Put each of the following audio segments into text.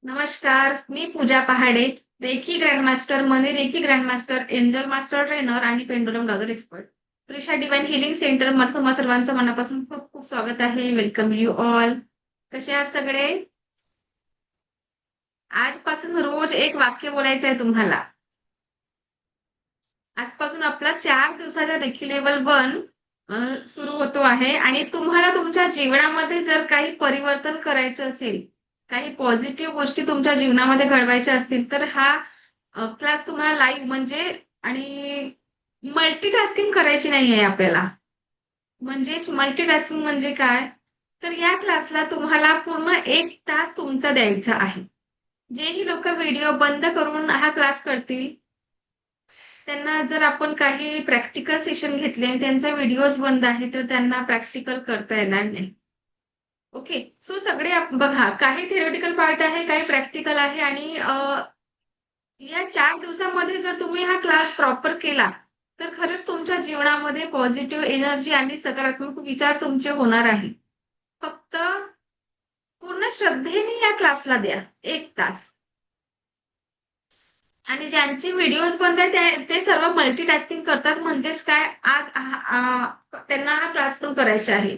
नमस्कार, मी Pooja Pahade, reiki grandmaster, money reiki grandmaster, angel master trainer आणि pendulum dollar expert. Prisha divine healing centre मध्ये तुम्हा सर्वांचं मनापासून खूप खूप स्वागत आहे. Welcome you all. कसे आहात सगळे? आजपासून रोज एक वाक्य बोलायचं आहे तुम्हाला. आजपासून आपला 4 दिवसाचा रेकी लेवल 1 सुरू होतो आहे आणि तुम्हाला तुमच्या जीवनामध्ये जर काही परिवर्तन करायचं असेल, काही पॉझिटिव्ह गोष्टी तुमच्या जीवनामध्ये घडवायच्या असतील, तर हा क्लास तुम्हाला लाईव्ह म्हणजे आणि मल्टीटास्किंग करायची नाहीये आपल्याला. म्हणजेच मल्टीटास्किंग म्हणजे काय? तर या क्लासला तुम्हाला पूर्ण 1 तास तुमचा द्यायचा आहे. जेही लोक व्हिडिओ बंद करून हा क्लास करतील, त्यांना जर आपण काही प्रॅक्टिकल सेशन घेतले आणि त्यांचा व्हिडिओज बंद आहे, तर त्यांना प्रॅक्टिकल करता येणार नाही. ओके. सो सगळे बघा, काही थिअरेटिकल पार्ट आहे, काही प्रॅक्टिकल आहे आणि या 4 दिवसामध्ये जर तुम्ही हा क्लास प्रॉपर केला, तर खरंच तुमच्या जीवनामध्ये पॉझिटिव्ह एनर्जी आणि सकारात्मक विचार तुमचे होणार आहे. फक्त पूर्ण श्रद्धेने या क्लासला द्या 1 तास. आणि ज्यांचे व्हिडिओज बंद आहे ते सर्व मल्टीटास्किंग करतात. म्हणजेच काय, आज त्यांना हा क्लास पण करायचा आहे.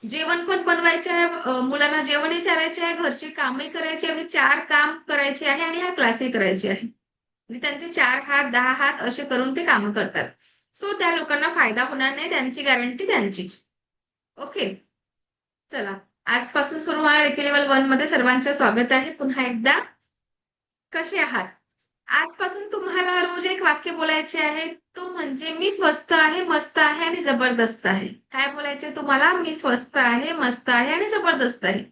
जेवण पण बनवायचे आहे, मुलांना जेवणही चारायचे आहे, घरची कामही करायची आहे, म्हणजे 4 काम करायचे आहे आणि हा क्लासही करायचे आहे. म्हणजे त्यांचे 4 हात 10 हात असे करून ते काम करतात. सो त्या लोकांना फायदा होणार नाही, त्यांची गॅरंटी त्यांचीच. ओके. चला, आजपासून सुरू होणार एके लेवल 1 मध्ये सर्वांचं स्वागत आहे पुन्हा एकदा. कसे आहात? आजपासून तुम्हाला रोज एक वाक्य बोलायचे आहे. तो म्हणजे मी स्वस्त आहे, मस्त आहे आणि जबरदस्त आहे. काय बोलायचे तुम्हाला? मी स्वस्त आहे, मस्त आहे आणि जबरदस्त आहे.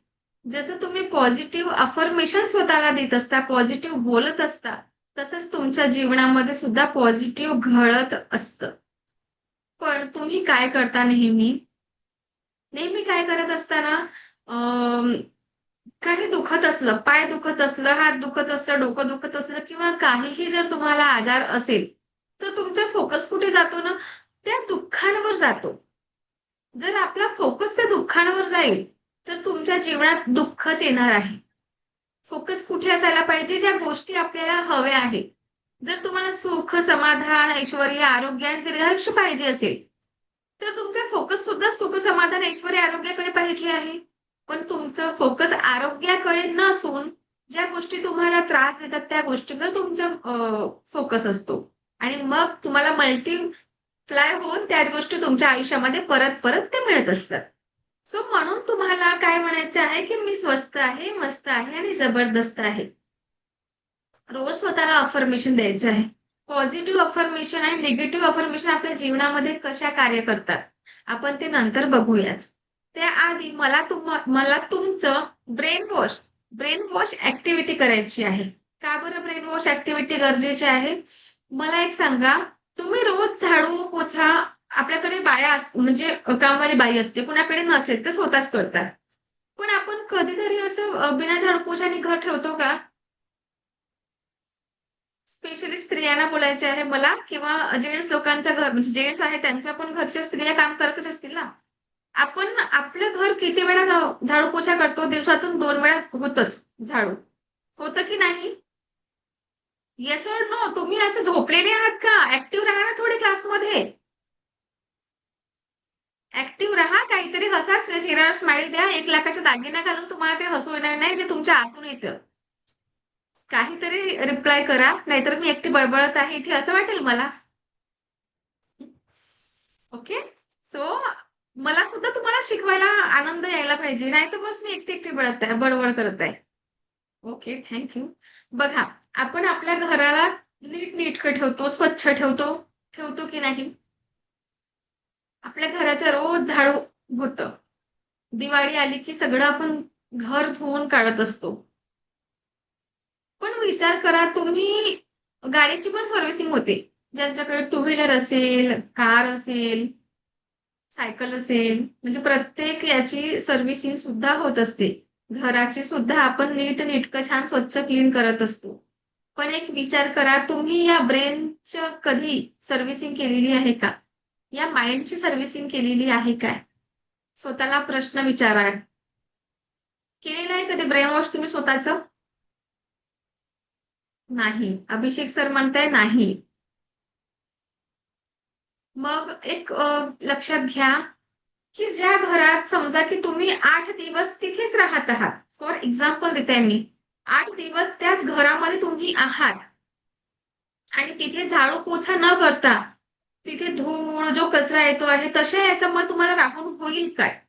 जसं तुम्ही पॉझिटिव्ह अफर्मेशन स्वतःला देत असता, पॉझिटिव्ह बोलत असता, तसंच तुमच्या जीवनामध्ये सुद्धा पॉझिटिव्ह घडत असतं. पण तुम्ही काय करता नेहमी? नेहमी काय करत असताना काही दुखत असलं, पाय दुखत असलं, हात दुखत असलं, डोकं दुखत असलं किंवा काहीही जर तुम्हाला आजार असेल, तर तुमचा फोकस कुठे जातो ना? त्या दुःखांवर जातो. जर आपला फोकस त्या दुःखांवर जाईल, तर तुमच्या जीवनात दुःखच येणार आहे. फोकस कुठे असायला पाहिजे? ज्या गोष्टी आपल्याला हव्या आहेत. जर तुम्हाला सुख, समाधान, ऐश्वर्य, आरोग्य आणि दीर्घायुष्य पाहिजे असेल, तर तुमचा फोकस सुद्धा सुख, समाधान, ऐश्वर्य, आरोग्याकडे पाहिजे आहे. पण तुमचं फोकस आरोग्याकडे नसून ज्या गोष्टी तुम्हाला त्रास देतात त्या गोष्टींवर तुमचा फोकस असतो. आणि मग तुम्हाला मल्टीप्लाय होऊन त्याच गोष्टी तुमच्या आयुष्यामध्ये परत परत ते मिळत असतात. सो म्हणून तुम्हाला काय म्हणायचं आहे, की मी स्वस्त आहे, मस्त आहे आणि जबरदस्त आहे. रोज स्वतःला अफर्मेशन द्यायचं आहे. पॉझिटिव्ह अफर्मेशन आणि निगेटिव्ह अफर्मेशन आपल्या जीवनामध्ये कशा कार्य करतात, आपण ते नंतर बघूयाच. त्याआधी मला तुमचं ब्रेन वॉश ऍक्टिव्हिटी करायची आहे. का बरं ब्रेन वॉश ऍक्टिव्हिटी गरजेची आहे? मला एक सांगा, तुम्ही रोज झाडू पोछा, आपल्याकडे बाया म्हणजे कामवाली बाई असते, कुणाकडे नसेल तर स्वतःच करतात. पण आपण कधीतरी असं बिना झाडू पोछाने घर ठेवतो का? स्पेशली स्त्रियांना बोलायचे आहे मला, किंवा जेंट्स लोकांच्या घर म्हणजे जेंट्स आहे त्यांच्या पण घरच्या स्त्रिया काम करतच असतील ना. आपण आपलं घर किती वेळा झाडू पोछा करतो? दिवसातून 2 वेळा होतच झाडू. होतं की नाही? Yes or no? तुम्ही असं झोपलेले आहात का? ऍक्टिव्ह राहा ना थोडे क्लासमध्ये. ऍक्टिव्ह राहा, काहीतरी हसा, चेहऱ्यावर स्माइल द्या, 1 लाखाचा दागिना घालून तुम्हाला ते हसू येणार नाही जे तुमच्या आतून येतं. काहीतरी रिप्लाय करा, नाहीतर मी एकटी बडबडत आहे इथे असं वाटेल मला. ओके. सो मला सुद्धा तुम्हाला शिकवायला आनंद यायला पाहिजे, नाही तर बस मी एकटी एकटी बडबड करत आहे. Okay, thank you. बघा, आपण आपल्या घराला नीट नीटकं ठेवतो, स्वच्छ ठेवतो, ठेवतो की नाही? आपल्या घराचं रोज झाडू होतं. दिवाळी आली की सगळं आपण घर धुवून काढत असतो. पण विचार करा, तुम्ही गाडीची पण सर्व्हिसिंग होते. ज्यांच्याकडे टू व्हीलर असेल, कार असेल, सायकल असेल, म्हणजे प्रत्येक याची सर्व्हिसिंग सुद्धा होत असते. घराची सुद्धा आपण नीटनेटकं छान स्वच्छ क्लीन करत असतो. पण एक विचार करा, तुम्ही या ब्रेनचं कधी सर्व्हिसिंग केलेली आहे का? या माइंडची सर्व्हिसिंग केलेली आहे काय? स्वतःला प्रश्न विचारा. केलेलं आहे कधी ब्रेन वॉश तुम्ही स्वतःचं? नाही. अभिषेक सर म्हणताय नाही. मग एक लक्षात घ्या, की ज्या घरात समजा की तुम्ही 8 दिवस तिथेच राहत आहात. फॉर एक्झाम्पल देते मी. 8 दिवस त्याच घरामध्ये तुम्ही आहात आणि तिथे झाडू पोछा न करता तिथे धूळ जो कचरा येतो आहे तशा याच्यामध्ये तुम्हाला राहून होईल काय?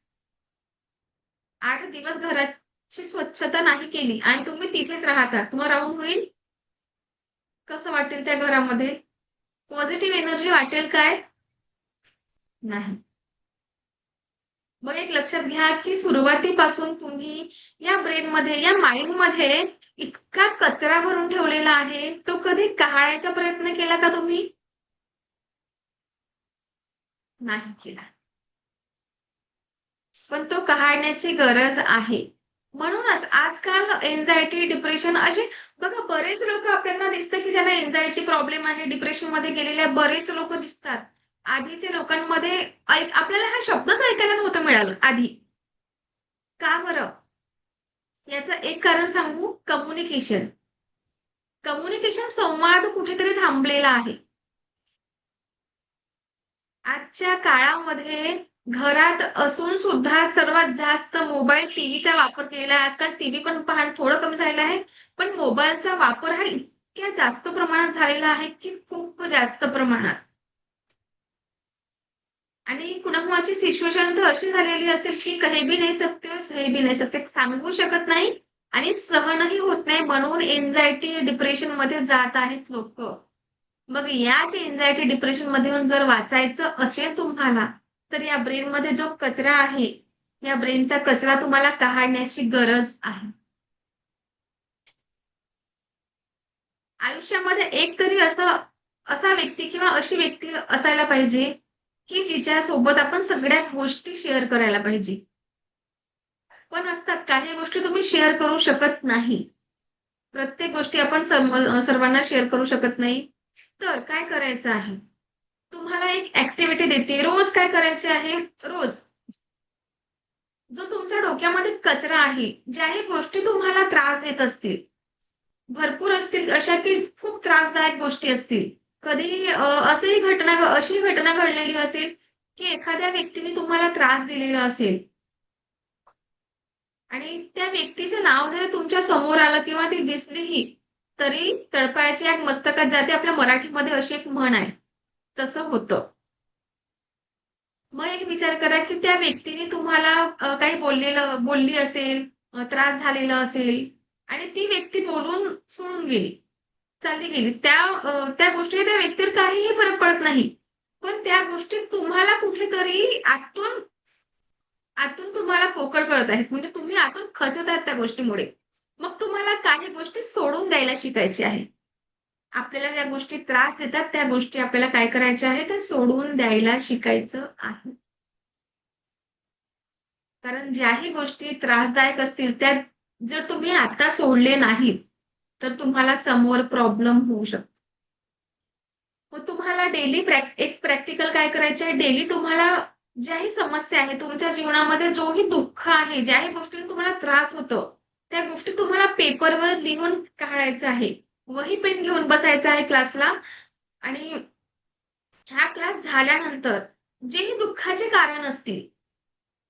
8 दिवस घराची स्वच्छता नाही केली आणि तुम्ही तिथेच राहतात, तुम्हाला राहून होईल? कसं वाटेल त्या घरामध्ये? पॉझिटिव्ह एनर्जी वाटेल काय? नाही. मग एक लक्षात घ्या, की सुरुवातीपासून तुम्ही या ब्रेनमध्ये, या माइंडमध्ये इतका कचरा भरून ठेवलेला आहे, तो कधी काढायचा प्रयत्न केला का तुम्ही? नाही केला. पण तो काढण्याची गरज आहे. म्हणूनच आजकाल एन्झायटी, डिप्रेशन असे बघा बरेच लोक आपल्याला दिसतं, की ज्यांना एन्झायटी प्रॉब्लेम आहे, डिप्रेशनमध्ये गेलेले बरेच लोक दिसतात. आधीच्या लोकांमध्ये आपल्याला हा शब्दच ऐकायला नव्हतं मिळालं आधी. का बरं? याचं एक कारण सांगू, कम्युनिकेशन. कम्युनिकेशन संवाद कुठेतरी थांबलेला आहे. आजच्या काळामध्ये घरात असून सुद्धा सर्वात जास्त मोबाईल, टीव्हीचा वापर केलेला आहे. आजकाल टीव्ही पण पाहणं थोडं कमी झालेलं आहे. पण मोबाईलचा वापर हा इतक्या जास्त प्रमाणात झालेला आहे, की खूप जास्त प्रमाणात. आणि कुणाकुणाची सिच्युएशन तर अशी झालेली असेल, की कहे भी नहीं सकते, सहे भी नहीं सकते. सांगू शकत नाही आणि सहनही होत नाही म्हणून एन्झायटी, डिप्रेशनमध्ये जात आहेत लोकं. मग याच एन्झायटी डिप्रेशन मधून जर वाचायचं असेल तुम्हाला, तर या ब्रेनमध्ये जो कचरा आहे, या ब्रेनचा कचरा तुम्हाला काढण्याची गरज आहे. आयुष्यामध्ये एक तरी असा व्यक्ती किंवा अशी व्यक्ती असायला पाहिजे, की जिच्यासोबत आपण सगळ्या गोष्टी शेअर करायला पाहिजे. पण असतात काही गोष्टी तुम्ही शेअर करू शकत नाही. प्रत्येक गोष्टी आपण सर्वांना शेअर करू शकत नाही. तर काय करायचं आहे? तुम्हाला एक ऍक्टिव्हिटी देते. रोज काय करायचे आहे? रोज जो तुमच्या डोक्यामध्ये कचरा आहे, ज्याही गोष्टी तुम्हाला त्रास देत असतील, भरपूर असतील अशा की खूप त्रासदायक गोष्टी असतील. कधी अशी घटना घडलेली असेल, की एखाद्या व्यक्तीने तुम्हाला त्रास दिलेला असेल आणि त्या व्यक्तीचं नाव जरी तुमच्या समोर आलं किंवा ती दिसलीही, तरी तळपायाची आग मस्तकात जाते. आपल्या मराठीमध्ये अशी एक म्हण आहे. तसं होतं. मग एक विचार करा, की त्या व्यक्तीने तुम्हाला काही बोलली असेल, त्रास झालेला असेल आणि ती व्यक्ती बोलून सोडून गेली, चालली गेली. त्या गोष्टी त्या व्यक्तीवर काहीही फरक पडत नाही. पण त्या गोष्टी तुम्हाला कुठेतरी आतून आतून तुम्हाला पोकळ करत आहेत. म्हणजे तुम्ही आतून खचत आहेत त्या गोष्टीमुळे. मग तुम्हाला काही गोष्टी सोडून द्यायला शिकायची आहे. आपल्याला ज्या गोष्टी त्रास देतात, त्या गोष्टी आपल्याला काय करायच्या आहेत, त्या सोडून द्यायला शिकायचं आहे. कारण ज्याही गोष्टी त्रासदायक असतील, त्या जर तुम्ही आता सोडले नाहीत, तर तुम्हाला समोर प्रॉब्लेम होऊ शकतो. मग तुम्हाला डेली एक प्रॅक्टिकल काय करायचं आहे, डेली तुम्हाला ज्याही समस्या आहे, तुमच्या जीवनामध्ये जोही दुःख आहे, ज्याही गोष्टीने तुम्हाला त्रास होतो, त्या गोष्टी तुम्हाला पेपरवर लिहून काढायचं आहे. वही पेन घेऊन बसायचं आहे क्लासला आणि ह्या क्लास झाल्यानंतर जेही दुःखाचे कारण असतील,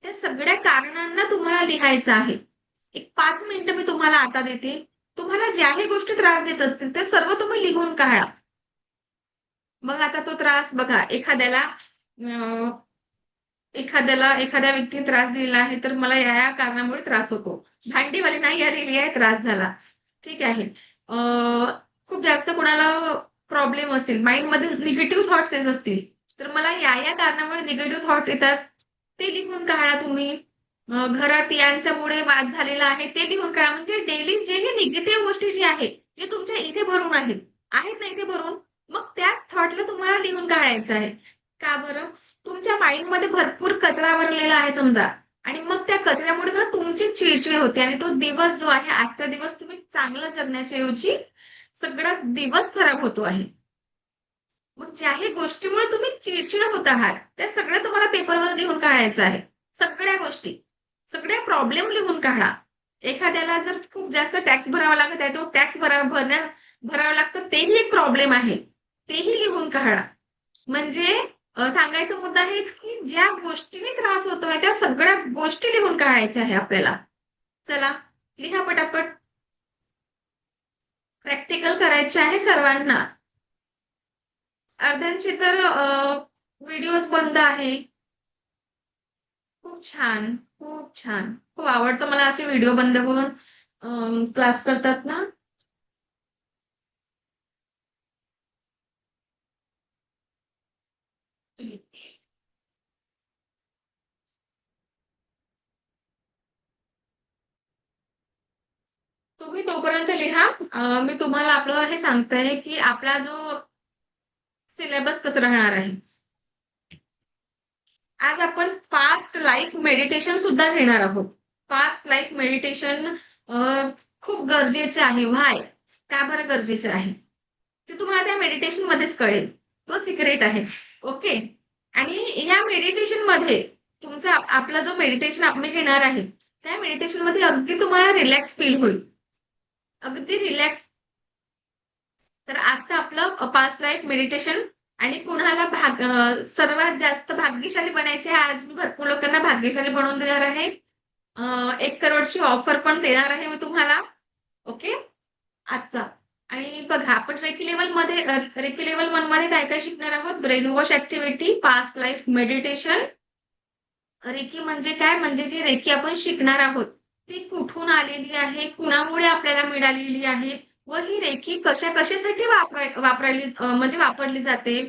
त्या सगळ्या कारणांना तुम्हाला लिहायचं आहे. एक 5 मिनिटं मी तुम्हाला आता देते. तुम्हाला ज्याही गोष्टी त्रास देत असतील, ते सर्व तुम्ही लिहून काढा. मग आता तो त्रास बघा एखाद्या व्यक्तीने त्रास दिलेला आहे, तर मला या कारणामुळे त्रास होतो. भांडीवाली नाही आलेली आहे, त्रास झाला. ठीक आहे. अ, खूप जास्त कुणाला प्रॉब्लेम असेल, माइंडमध्ये निगेटिव्ह थॉट्स येत असतील, तर मला या कारणामुळे निगेटिव्ह थॉट येतात, ते लिहून काढा तुम्ही. घरात यांच्यामुळे वाद झालेला आहे, ते लिहून काढा. म्हणजे डेली जे हे निगेटिव्ह गोष्टी जी आहे, जे तुमच्या इथे भरून आहेत, आहेत ना इथे भरून, मग त्याच थॉटला तुम्हाला लिहून काढायचं आहे. का बरं? तुमच्या माइंडमध्ये भरपूर कचरा भरलेला आहे समजा आणि मग त्या कचऱ्यामुळे ना तुमची चिडचिड होते आणि तो दिवस जो आहे, आजचा दिवस तुम्ही चांगलं जगण्याच्या ऐवजी सगळा दिवस खराब होतो आहे. मग ज्याही गोष्टीमुळे तुम्ही चिडचिड होत आहात, त्या सगळ्या तुम्हाला पेपरवर लिहून काढायचं आहे. सगळ्या गोष्टी, सगळ्या प्रॉब्लेम लिहून काढा. एखाद्याला जर खूप जास्त टॅक्स भरावा लागत आहे, तो टॅक्स भरण्या भरावं लागतं तेही एक प्रॉब्लेम आहे. तेही लिहून काढा. म्हणजे सांगायचा मुद्दा हेच की ज्या गोष्टीने त्रास होतोय त्या सगळ्या गोष्टी लिहून काढायच्या आहे आपल्याला. चला लिहा पटापट. प्रॅक्टिकल करायचे आहे सर्वांना. अर्ध्यांचे तर व्हिडिओज बंद आहे. खूप छान, खूप छान. खूप आवडतं मला असे व्हिडिओ बंद करून क्लास करतात ना. तुम्ही तोपर्यंत लिहा. मी तुम्हाला आपलं हे सांगते की आपला जो सिलेबस कसं राहणार आहे. आज आपण फास्ट लाईफ मेडिटेशन सुद्धा घेणार आहोत. फास्ट लाईफ मेडिटेशन खूप गरजेचे आहे. व्हाय? का बरं गरजेचे आहे? ते तुम्हाला त्या मेडिटेशन मध्येच कळेल. तो सिक्रेट आहे. ओके. आणि या मेडिटेशन मध्ये तुमचा आपला जो मेडिटेशन आपण घेणार आहे त्या मेडिटेशन मध्ये अगदी तुम्हाला रिलॅक्स फील होईल. अगदी रिलॅक्स. तर आजचं आपलं पास्ट लाईफ मेडिटेशन. आणि कुणाला सर्वात जास्त भाग्यशाली बनायचे आहे. आज मी भरपूर लोकांना भाग्यशाली बनवून देणार आहे. 1 करोडची ऑफर पण देणार आहे मी तुम्हाला. ओके. आजचा. आणि बघा आपण रेकी लेवल 1 मध्ये काय काय शिकणार आहोत. Brain wash activity, past life meditation. Reiki म्हणजे काय, म्हणजे जी रेकी आपण शिकणार आहोत ती कुठून आलेली आहे, कुणामुळे आपल्याला मिळालेली आहे, व ही रेकी कशा कशासाठी म्हणजे वापरली जाते.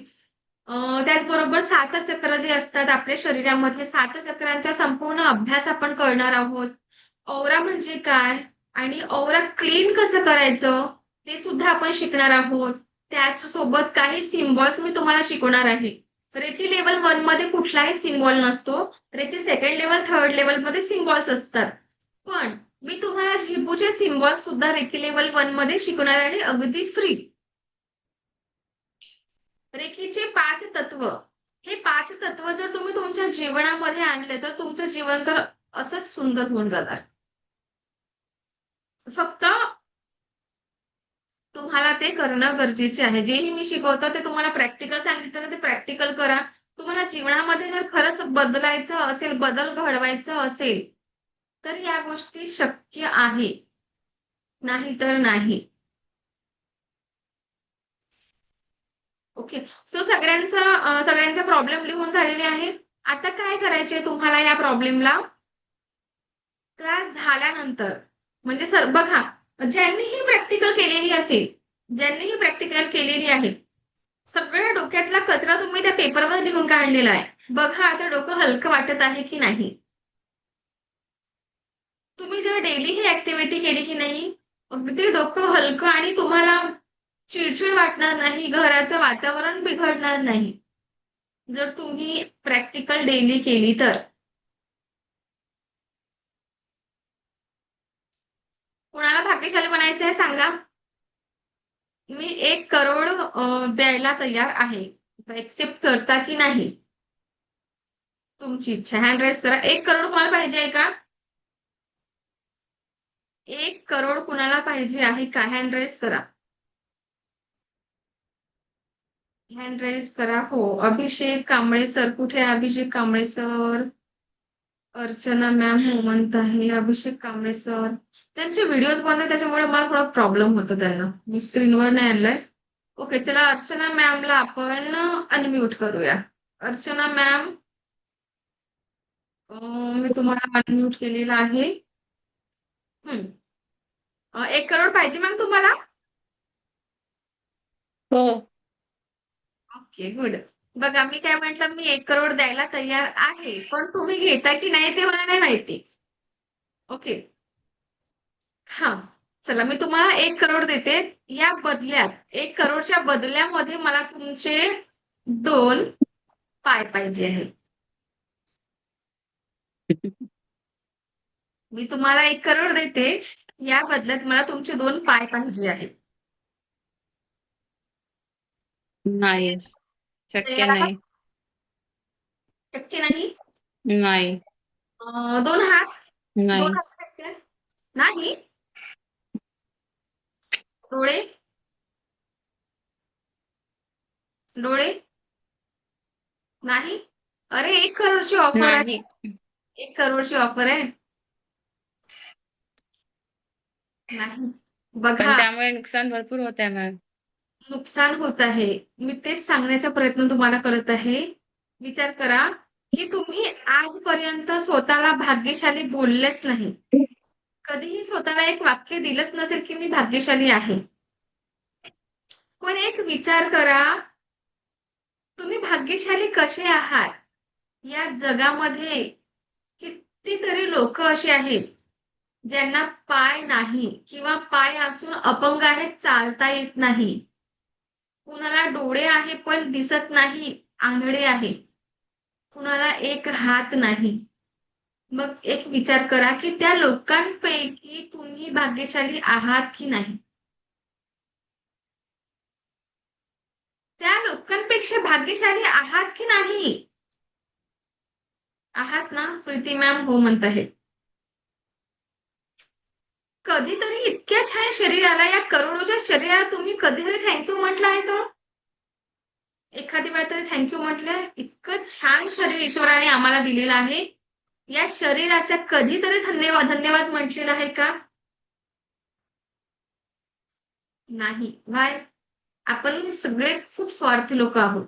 त्याचबरोबर 7 चक्र जे असतात आपल्या शरीरामध्ये 7 चक्रांचा संपूर्ण अभ्यास आपण करणार आहोत. औरा म्हणजे काय आणि औरा क्लीन कसं करायचं ते सुद्धा आपण शिकणार आहोत. त्याच सोबत काही सिम्बॉल्स मी तुम्हाला शिकवणार आहे. रेकी लेवल 1 मध्ये कुठलाही सिम्बॉल नसतो. Reiki second level, third level मध्ये सिम्बॉल्स असतात. पण मी तुम्हाला झिबूचे सिम्बॉल्स सुद्धा रेकी लेवल 1 मध्ये शिकवणार आहे अगदी फ्री. रेकीचे 5 तत्व. हे 5 तत्व जर तुम्ही तुमच्या जीवनामध्ये आणले तर तुमचं जीवन तर असंच सुंदर होऊन जाणार. फक्त तुम्हाला ते करणं गरजेचे आहे. जेही मी शिकवतो ते तुम्हाला प्रॅक्टिकल सांगितलं तर ते प्रॅक्टिकल करा. तुम्हाला जीवनामध्ये जर खरंच बदलायचं असेल, बदल घडवायचा असेल, तर या गोष्टी शक्य आहे. नाही तर नाही. ओके. सो सगळ्यांचा प्रॉब्लेम लिहून झालेले आहे. आता काय करायचे तुम्हाला या प्रॉब्लेमला? क्लास झाल्यानंतर म्हणजे सर बघा, ज्यांनी ही प्रॅक्टिकल केलेली असेल, ज्यांनी ही प्रॅक्टिकल केलेली आहे, सगळ्या डोक्यातला कचरा तुम्ही त्या पेपरवर लिहून काढलेला आहे. बघा आता डोकं हलकं वाटत आहे की नाही. तुम्ही जर डेली ही ऍक्टिव्हिटी केली की नाही, अगदी डोकं हलकं आणि तुम्हाला चिडचिड वाटणार नाही, घराचं वातावरण बिघडणार नाही. जर तुम्ही प्रॅक्टिकल डेली केली तर. कुणाला भाग्यशाली बनायचं आहे सांगा. मी 1 करोड द्यायला तयार आहे. एक्सेप्ट करता की नाही? तुमची इच्छा. हँड रेस करा. 1 करोड तुम्हाला पाहिजे आहे का? 1 करोड कुणाला पाहिजे आहे का? हँड रेस करा. हँड रेस करा. हो. अभिषेक कांबळे सर कुठे आहे? अभिषेक कांबळे सर. अर्चना मॅम हो म्हणत आहे. अभिषेक कांबळे सर. त्यांचे व्हिडिओज बंद आहे त्याच्यामुळे मला थोडा प्रॉब्लेम होतो त्यांना. मी स्क्रीनवर नाही आणलंय. ओके चला अर्चना मॅमला आपण अनम्यूट करूया. अर्चना मॅम, मी तुम्हाला अनम्यूट केलेलं आहे. 1 करोड पाहिजे मॅम तुम्हाला? हो. Okay good. बघा मी काय म्हटलं, मी 1 करोड द्यायला तयार आहे, पण तुम्ही घेता की नाही ते मला नाही माहिती. ओके. हा. चला मी तुम्हाला 1 करोड देते. या बदल्यात 1 करोडच्या बदल्यामध्ये मला तुमचे 2 पाय पाहिजे आहेत. मी तुम्हाला 1 करोड देते. या बदल्यात मला तुमचे 2 पाय पाहिजे आहेत. नाही, शक्य तयार आहात? नाही. शक्य नाही. नाही, 2 हात. दोन नाही, हात शक्य नाही. डोळे. नाही. अरे 1 करोडची ऑफर आहे. नाही. 1 करोडची ऑफर आहे. नाही. पण बघा, त्यामुळे नुकसान भरपूर होत आहे मॅम. नुकसान होत आहे. मी तेच सांगण्याचा प्रयत्न तुम्हाला करत आहे. विचार करा, की तुम्ही आजपर्यंत स्वतःला भाग्यशाली बोललेच नाही. कधीही स्वतःला एक वाक्य दिलंच नसेल, की मी भाग्यशाली आहे. पण एक विचार करा, तुम्ही भाग्यशाली कसे आहात? या जगामध्ये कितीतरी लोक अशी आहेत, ज्यांना पाय नाही किंवा पाय असून अपंग आहेत, चालता येत नाही. कुणाला डोळे आहे पण दिसत नाही, आंधळे आहे. कुणाला एक हात नाही. मग एक विचार करा, की त्या लोकांपैकी तुम्ही भाग्यशाली आहात की नाही? त्या लोकांपेक्षा भाग्यशाली आहात की नाही? आहात ना? प्रीती मॅम हो म्हणत आहेत. कधीतरी इतक्या छान शरीराला, या करोडोच्या शरीराला तुम्ही कधीतरी थँक्यू म्हटलं आहे का? एखादी वेळ तरी थँक्यू म्हटलंय? इतकं छान शरीर ईश्वराने आम्हाला दिलेलं आहे. या शरीराच्या कधीतरी धन्यवाद धन्यवाद म्हटलेला आहे का? नाही. वाय? आपण सगळे खूप स्वार्थी लोक आहोत.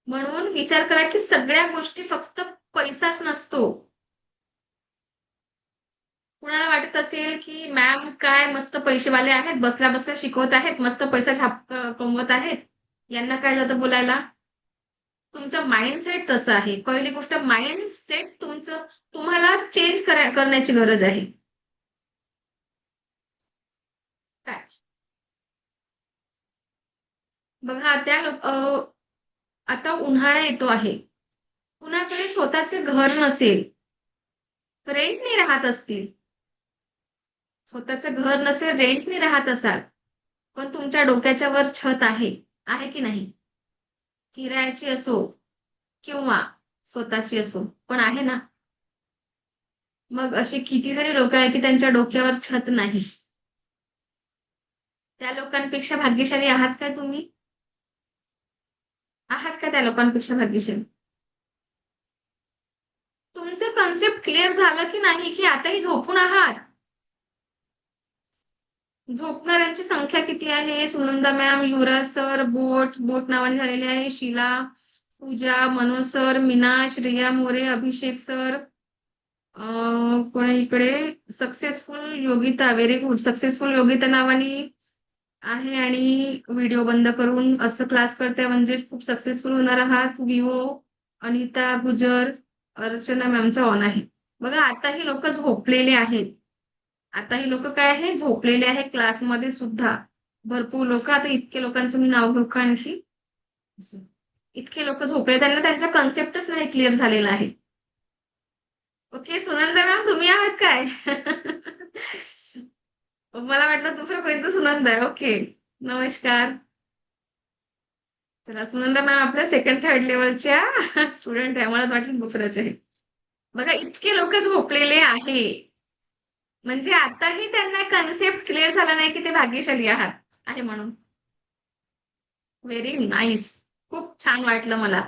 म्हणून विचार करा, की सगळ्या गोष्टी फक्त पैसाच नसतो. कुणाला वाटत असेल, की मॅम काय मस्त पैसेवाले आहेत, बसल्या बसल्या शिकवत आहेत, मस्त पैसा कमवत आहेत. यांना काय जातं बोलायला? तुमचं माइंडसेट तसं आहे. पहिली गोष्ट, माइंडसेट तुमचं तुम्हाला चेंज करण्याची गरज आहे. काय? बघा त्या आता उन्हाळा येतो आहे. कुणाकडे स्वतःचे घर नसेल, रेंटने राहत असतील. स्वतःचं घर नसेल, रेंटने राहत असाल, पण तुमच्या डोक्याच्या वर छत आहे. आहे की नाही? किरायाची असो किंवा स्वतःची असो, पण आहे ना? मग असे किती सारे लोक आहेत, की त्यांच्या डोक्यावर छत नाही. त्या लोकांपेक्षा भाग्यशाली आहात का तुम्ही? आहात का त्या लोकांपेक्षा भाग्यशाली? तुमचं कन्सेप्ट क्लिअर झालं की नाही, की आताही झोपून आहात? झोपणाऱ्यांची संख्या किती आहे? सुनंदा मॅम, युवराज सर, बोट नावाने झालेले आहे, शीला, पूजा, मनोज सर, मीना, श्रेया मोरे, अभिषेक सर, कोण आहे इकडे? Successful Yogita, very good. Successful Yogita नावाने आहे आणि व्हिडिओ बंद करून असं क्लास करते म्हणजे खूप सक्सेसफुल होणार आहात. विवो, अनिता गुजर, अर्चना मॅमचा ऑन आहे. बघा, आता ही लोक झोपलेले आहेत. आता ही लोक काय आहे? झोपलेले आहे क्लासमध्ये सुद्धा. भरपूर लोक, आता इतके लोकांचं मी नाव घेऊ का आणखी? इतके लोक झोपले, त्यांना त्यांचा कन्सेप्टच नाही क्लिअर झालेला आहे. ओके, सुनंदा मॅम तुम्ही आहात काय? मला वाटलं दुसरं कोणतं सुनंदा आहे. ओके, नमस्कार. चला, सुनंदा मॅम आपल्या सेकंड थर्ड लेवलच्या स्टुडंट आहे. मला वाटलं दुसऱ्याचे आहे. बघा, इतके लोक झोपलेले आहे, म्हणजे आताही त्यांना कन्सेप्ट क्लिअर झाला नाही, की ते भाग्यशाली आहात आहे म्हणून. Very nice. खूप छान वाटलं मला.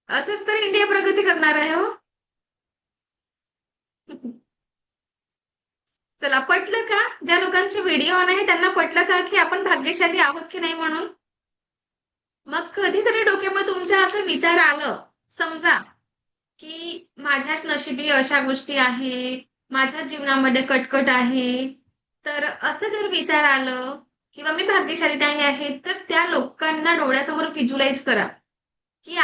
असंच तर इंडिया प्रगती करणार आहे हो. चला, पटलं का? ज्या लोकांचे व्हिडिओ ऑन आहे त्यांना पटलं का, की आपण भाग्यशाली आहोत की नाही म्हणून? मग कधीतरी डोक्यामध्ये तुमच्या असं विचार आलं, समजा, की माझ्याच नशिबी अशा गोष्टी आहे, माझ्या जीवनामध्ये कटकट आहे, तर असं जर विचार आलं किंवा मी भाग्यशाली नाही आहे, तर त्या लोकांना डोळ्यासमोर व्हिज्युअलाइज करा, की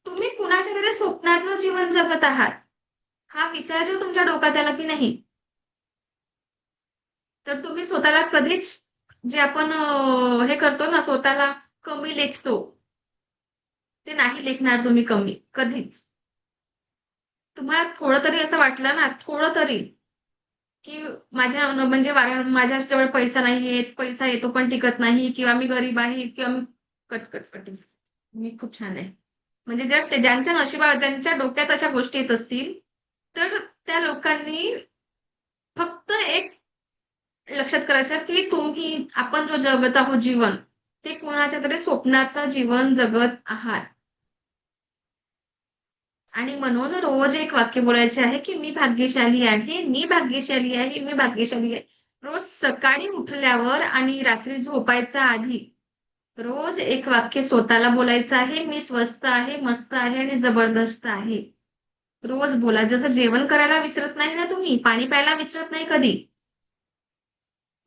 तुम्ही कुणाच्या तरी स्वप्नातलं जीवन जगत आहात. हा विचार जर तुमच्या डोक्यात आला की नाही, तर तुम्ही स्वतःला कधीच, जे आपण हे करतो ना, स्वतःला कमी लेखतो, ते नाही लेखणार तुम्ही कमी कधीच. तुम्हाला थोडं तरी असं वाटलं ना, थोडं तरी, की म्हणजे माझ्याजवळ पैसा नाहीये, पैसा येतो पण टिकत नाही, किंवा मी गरीब आहे, किंवा मी कट मी खूप छान आहे. म्हणजे जर ज्यांच्या ज्यांच्या डोक्यात अशा गोष्टी येत असतील, तर त्या लोकांनी फक्त एक लक्षात करायचं की आपण जो जगत आहोत जीवन, ते कुणाच्या तरी स्वप्नातलं जीवन जगत आहात. आणि म्हणून रोज एक वाक्य बोलायचे आहे की मी भाग्यशाली आहे, मी भाग्यशाली आहे, मी भाग्यशाली आहे. रोज सकाळी उठल्यावर आणि रात्री झोपायच्या आधी रोज एक वाक्य स्वतःला बोलायचं आहे, मी स्वस्त आहे, मस्त आहे आणि जबरदस्त आहे. रोज बोला. जसं जेवण करायला विसरत नाही ना तुम्ही, पाणी प्यायला विसरत नाही कधी.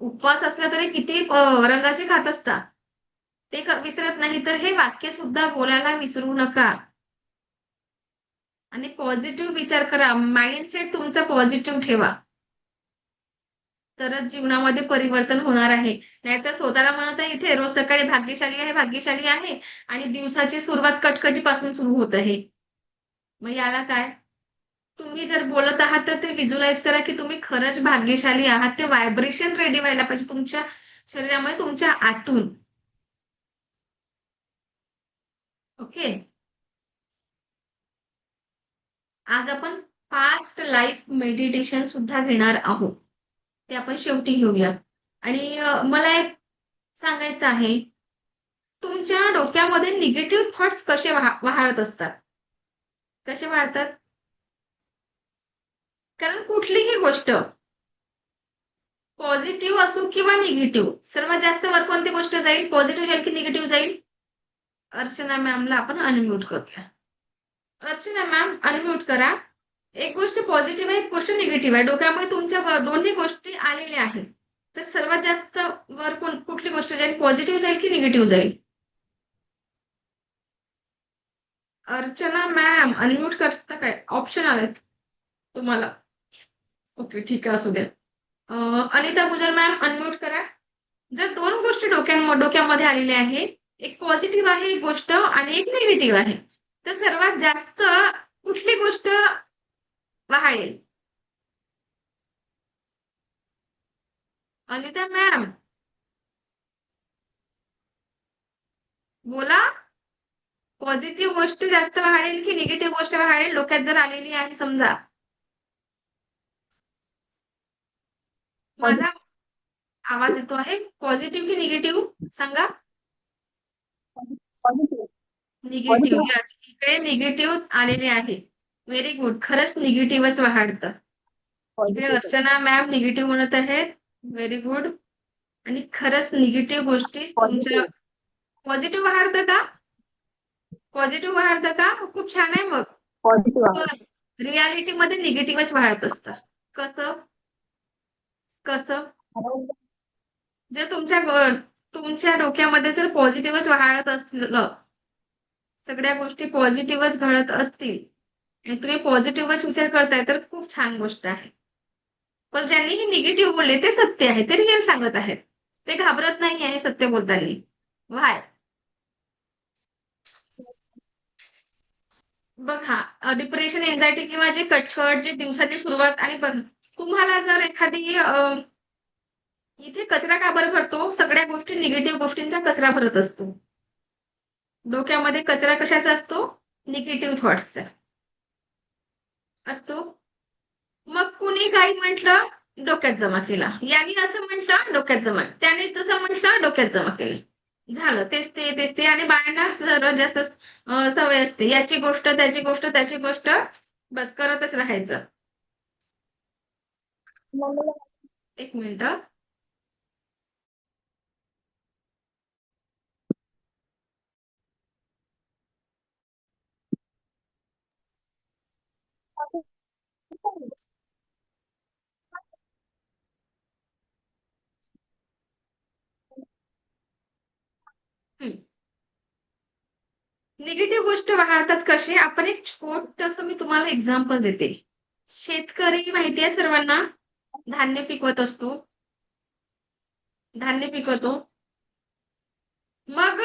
उपवास असला तरी किती रंगाचे खात असता, ते विसरत नाही. तर हे वाक्य सुद्धा बोलायला विसरू नका. आणि पॉझिटिव्ह विचार करा, माइंडसेट तुमचा पॉझिटिव्ह ठेवा. तरच जीवनामध्ये परिवर्तन होणार आहे. नाहीतर स्वतःला म्हणत आहे इथे रोज सकाळी भाग्यशाली आहे, भाग्यशाली आहे आणि दिवसाची सुरुवात कटकटीपासून सुरू होत आहे. मग याला काय? तुम्ही जर बोलत आहात तर ते व्हिज्युअलाइज करा की तुम्ही खरंच भाग्यशाली आहात. ते व्हायब्रेशन रेडी व्हायला पाहिजे तुमच्या शरीरामध्ये, तुमच्या आतून. ओके. आज आपण पास्ट लाईफ मेडिटेशन सुद्धा घेणार आहोत. ते आपण शेवटी घेऊया. आणि मला एक सांगायचं आहे, तुमच्या डोक्यामध्ये निगेटिव्ह थॉट्स कसे वाहाळत असतात? कसे वाढतात? कारण कुठलीही गोष्ट पॉझिटिव्ह असो किंवा निगेटिव्ह, सर्वात जास्त वर कोणती गोष्ट जाईल? पॉझिटिव्ह जाईल की निगेटिव्ह जाईल? अर्चना मॅमला आपण अनम्यूट करूया. अर्चना मॅम अनम्यूट करा. एक गोष्ट पॉझिटिव्ह आहे, एक गोष्ट निगेटिव्ह आहे. डोक्यामध्ये तुमच्या दोन्ही गोष्टी आलेल्या आहेत. तर सर्वात जास्त वर कुठली गोष्ट जाईल? पॉझिटिव्ह जाईल की निगेटिव्ह जाईल? अर्चना मॅम अनम्यूट करता काय? ऑप्शन आलेत तुम्हाला. ओके, ठीक आहे, असू द्या. अनिता गुजर मॅम अनम्यूट करा. जर दोन गोष्टी डोक्यामध्ये आलेल्या आहे, एक पॉझिटिव्ह आहे एक गोष्ट आणि एक निगेटिव्ह आहे, तर सर्वात जास्त कुठली गोष्ट वाहाळेल? अनिता मॅम बोला. पॉझिटिव्ह गोष्ट जास्त वाढेल की निगेटिव्ह गोष्ट वाढेल डोक्यात जर आलेली आहे समजा? माझा आवाज येतो आहे. पॉझिटिव्ह की निगेटिव्ह सांगा? पॉझिटिव्ह. निगेटिव्ह. यस, इकडे निगेटिव्ह आलेले आहे. Very good. खरंच निगेटिव्हच वाढतं. इकडे अर्चना मॅम निगेटिव्ह म्हणत आहेत. Very good. आणि खरंच निगेटिव्ह गोष्टी तुमच्या पॉझिटिव्ह वाढतं का? पॉझिटिव्ह वाढतं का? खूप छान आहे मग. पॉझिटिव्ह. रियालिटीमध्ये निगेटिव्हच वाढत असतं. कसं? कसं? जर तुमच्या डोक्यामध्ये जर पॉझिटिव्हच वाढत असलं, सगळ्या गोष्टी पॉझिटिव्हच घडत असतील आणि तुम्ही पॉझिटिव्हच विचार करताय तर खूप छान गोष्ट आहे. पण ज्यांनी हे निगेटिव्ह बोलले ते सत्य आहे, ते रिअल सांगत आहेत. ते घाबरत नाही आहे सत्य बोलताना. व्हाय? बघा, डिप्रेशन, एन्झायटी किंवा जे कटकट, जे दिवसाची सुरुवात आणि तुम्हाला जर एखादी इथे कचरा का बरं भरतो? सगळ्या गोष्टी निगेटिव्ह गोष्टींचा कचरा भरत असतो. डोक्यामध्ये कचरा कशाचा असतो? निगेटिव्ह थॉट्सचा असतो. मग कुणी काही म्हटलं, डोक्यात जमा केला. यांनी असं म्हटलं, डोक्यात जमा. त्याने तसं म्हटलं, डोक्यात जमा केलं. झालं. तेच ते आणि बायांना सर्वात जास्त सवय असते. याची गोष्ट, त्याची गोष्ट, त्याची गोष्ट, बस करतच राहायचं. एक मिनिट. निगेटिव्ह गोष्ट वाढतात कशी? आपण एक छोटंसं मी तुम्हाला एक्झाम्पल देते. शेतकरी माहितीये सर्वांना? धान्य पिकवत असतो. धान्य पिकवतो. मग